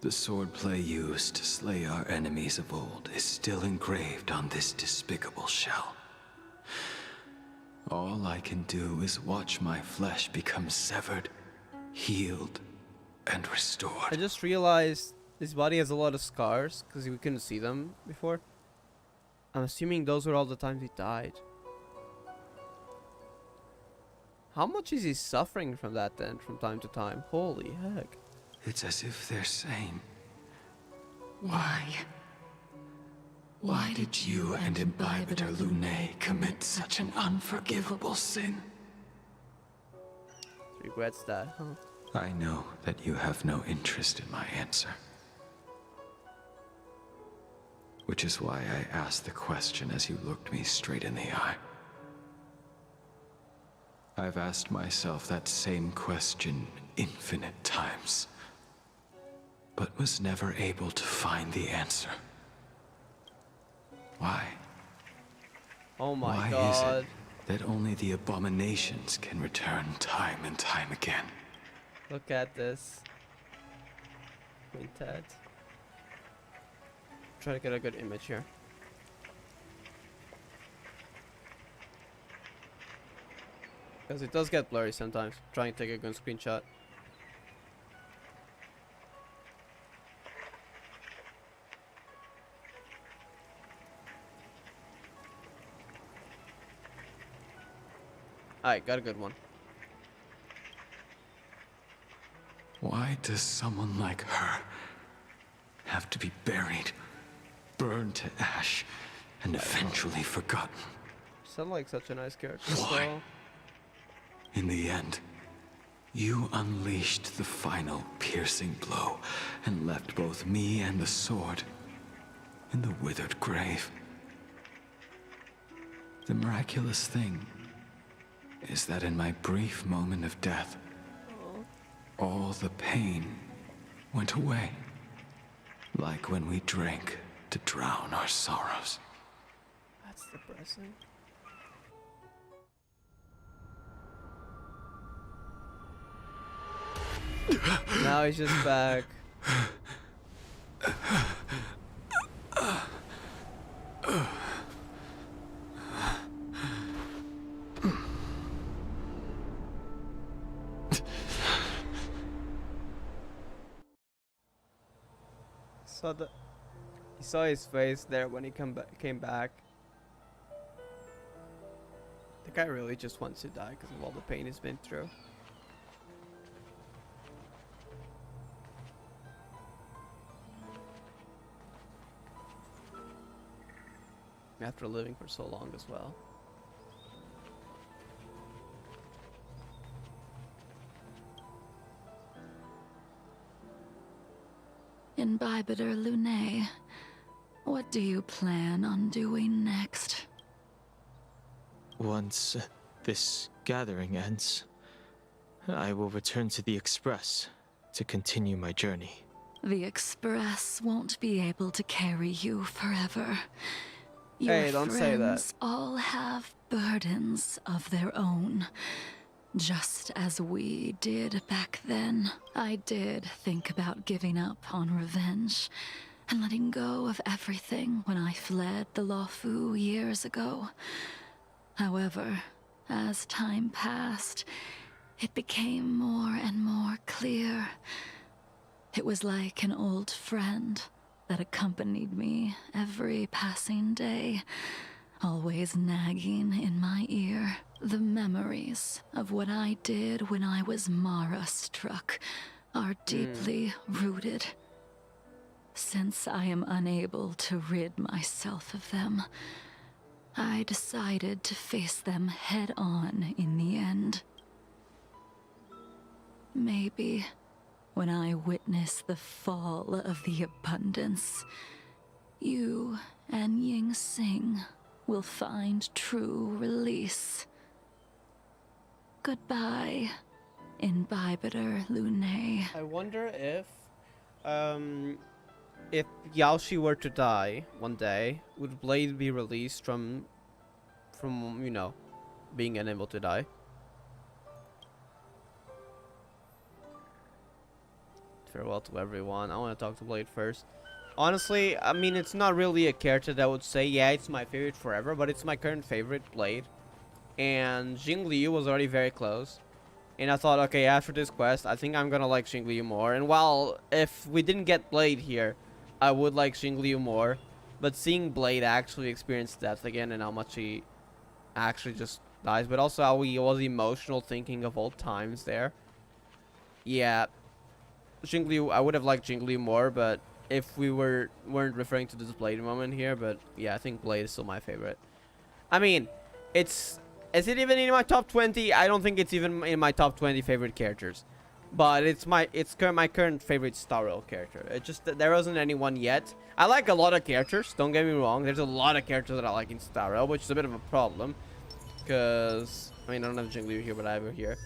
The swordplay used to slay our enemies of old is still engraved on this despicable shell. All I can do is watch my flesh become severed, healed, and I restored. just realized his body has a lot of scars because we couldn't see them before. I'm assuming those were all the times he died. How much is he suffering from that then, from time to time? Holy heck. It's as if they're saying, Why? why did you and Imbibitor Lunae commit such an unforgivable sin? Regrets that, huh? I know that you have no interest in my answer. Which is why I asked the question as you looked me straight in the eye. I've asked myself that same question infinite times, but was never able to find the answer. Why? Oh my Why god. is it that only the abominations can return time and time again? Look at this. Quintet. Try to get a good image here. Because it does get blurry sometimes. Try and take a good screenshot. Alright, got a good one. Why does someone like her have to be buried, burned to ash, and eventually forgotten. You sound like such a nice character. Why? So. In the end, you unleashed the final piercing blow and left both me and the sword in the withered grave. The miraculous thing is that in my brief moment of death, all the pain went away, like when we drank to drown our sorrows. That's depressing. Now he's just back. He saw his face there when he came back. The guy really just wants to die because of all the pain he's been through. After living for so long as well. Imbibitor Lunae, what do you plan on doing next? Once this gathering ends, I will return to the Express to continue my journey. The Express won't be able to carry you forever. Hey, don't say that. Friends all have burdens of their own. Just as we did back then. I did think about giving up on revenge and letting go of everything when I fled the Luocha years ago. However, as time passed, it became more and more clear. It was like an old friend that accompanied me every passing day, always nagging in my ear. The memories of what I did when I was Mara-struck are deeply rooted. Since I am unable to rid myself of them, I decided to face them head-on in the end. Maybe when I witness the fall of the abundance, you and Ying Sing will find true release. Goodbye, Imbibitor Lunae. I wonder if Yaoshi were to die one day, would Blade be released from you know, being unable to die? Farewell to everyone. I want to talk to Blade first. Honestly, I mean, it's not really a character that would say, yeah, it's my favorite forever, but it's my current favorite, Blade. And Jingliu was already very close. And I thought, okay, after this quest, I think I'm gonna like Jingliu more. And while, if we didn't get Blade here, I would like Jingliu more. But seeing Blade actually experience death again and how much he actually just dies, but also how he was emotional thinking of old times there. Yeah. Jingliu, I would have liked Jingliu more, but if we weren't referring to this Blade moment here, but yeah, I think Blade is still my favorite. I mean, is it even in my top 20? I don't think it's even in my top 20 favorite characters, but it's my current favorite Star Rail character. It just, there wasn't anyone yet. I like a lot of characters, don't get me wrong. There's a lot of characters that I like in Star Rail, which is a bit of a problem, because I mean, I don't have Jingliu here, but I have her here.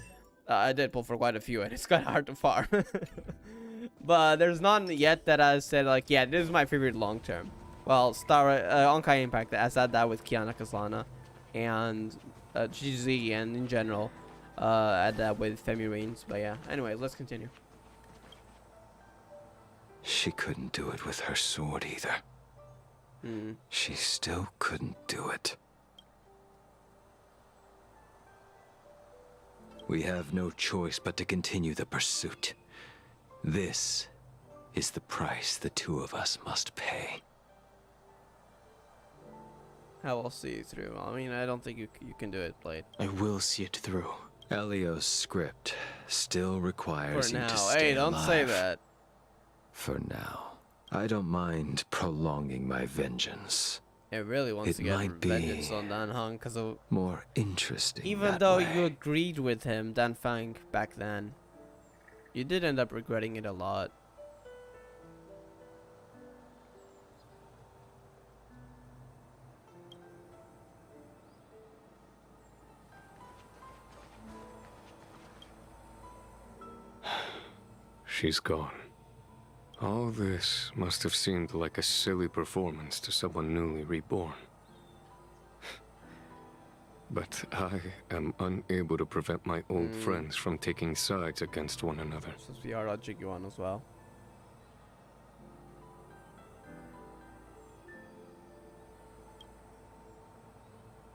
I did pull for quite a few, and it's kind of hard to farm. But there's none yet that I said, like, yeah, this is my favorite long term. Well, Honkai Impact, I said that with Kiana Kazlana and GZ, and in general, I had that with Femi Reigns. But yeah, anyway, let's continue. She couldn't do it with her sword either. She still couldn't do it. We have no choice but to continue the pursuit. This is the price the two of us must pay. I will see you through. I mean, I don't think you can do it, Blade. I will see it through. Elio's script still requires For you now. to stay Hey, don't alive. say that. For now. I don't mind prolonging my vengeance. It really wants It to get might be vengeance on Dan Heng because of more interesting. even that though way. you agreed with him, Dan Fang, back then, you did end up regretting it a lot. She's gone. All this must have seemed like a silly performance to someone newly reborn. But I am unable to prevent my old friends from taking sides against one another. Since we are Jingliu as well.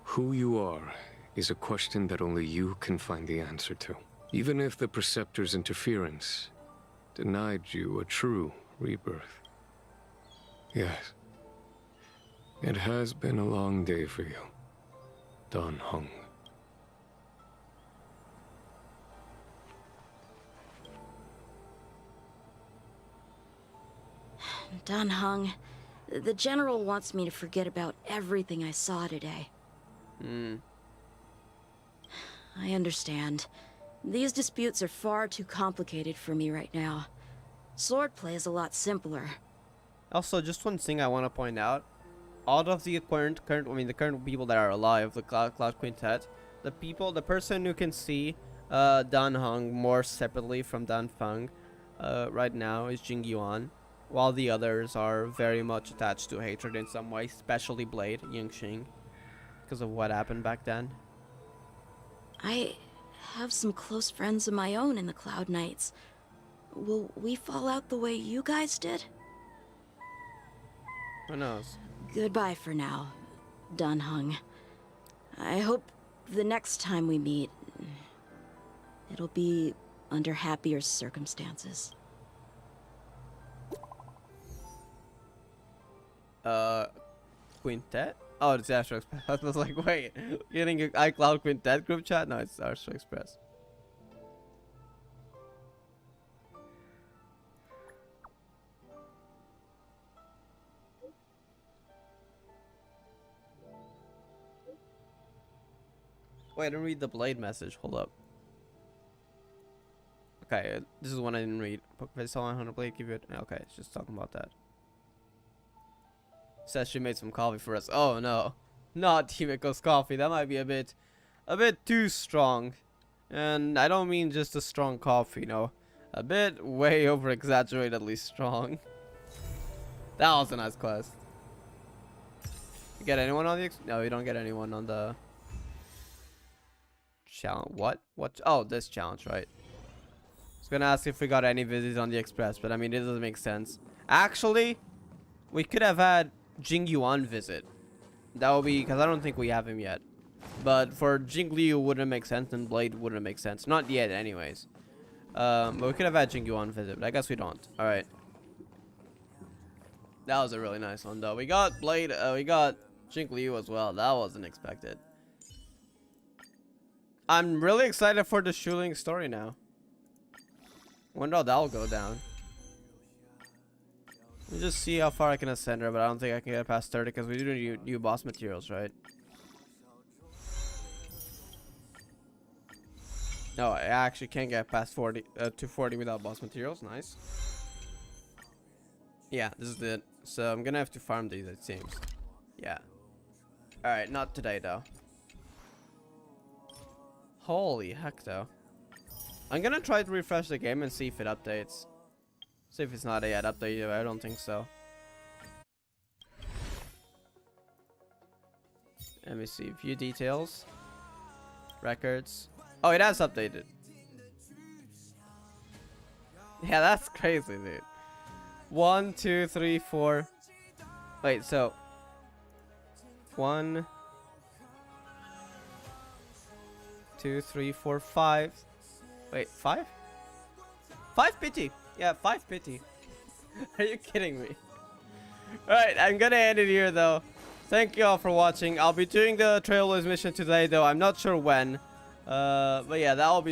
Who you are is a question that only you can find the answer to. Even if the Preceptor's interference denied you a true rebirth. Yes. It has been a long day for you, Dan Heng. Dan Heng, the General wants me to forget about everything I saw today. I understand. These disputes are far too complicated for me right now. Swordplay is a lot simpler. Also, just one thing I want to point out: out of the current people that are alive, the Cloud Quintet, the person who can see Dan Heng more separately from Dan Feng right now is Jingliu, while the others are very much attached to hatred in some way, especially Blade, Yingxing, because of what happened back then. I have some close friends of my own in the Cloud Knights. Will we fall out the way you guys did? Who knows? Goodbye for now, Dan Heng. I hope the next time we meet, it'll be under happier circumstances. Quintet? Oh, it's Astro Express. I was like, wait, getting an iCloud Quintet group chat? No, it's Astro Express. Wait, I didn't read the Blade message. Hold up. Okay, this is one I didn't read. If I saw 100 Blade, give it. Okay, it's just talking about that. Says she made some coffee for us. Oh no, not Himiko's coffee. That might be a bit too strong. And I don't mean just a strong coffee, no. A bit way over exaggeratedly strong. That was a nice quest. You get anyone on the no, you don't get anyone on the challenge. What? Oh, this challenge, right? I was gonna ask if we got any visits on the express, but I mean, it doesn't make sense. Actually, we could have had Jingliu visit. That would be because I don't think we have him yet. But for Jingliu wouldn't make sense, and Blade wouldn't make sense. Not yet, anyways. But we could have had Jingliu visit, but I guess we don't. All right. That was a really nice one, though. We got Blade. We got Jingliu as well. That wasn't expected. I'm really excited for the Shuling story now. Wonder how that'll go down. Let me just see how far I can ascend her, but I don't think I can get past 30 because we do need new boss materials, right? No, I actually can't get past 40 to 40 without boss materials. Nice. Yeah, this is it. So I'm gonna have to farm these, it seems. Yeah. All right, not today though. Holy heck, though. I'm gonna try to refresh the game and see if it updates. See if it's not yet updated. I don't think so. Let me see. View details. Records. Oh, it has updated. Yeah, that's crazy, dude. 1, 2, 3, 4. Wait, so 1, 2, 3, 4, 5. Wait, 5? 5 pity. Yeah, 5 pity. Are you kidding me? Alright, I'm gonna end it here though. Thank you all for watching. I'll be doing the Trailblaze mission today though. I'm not sure when. But yeah, that will be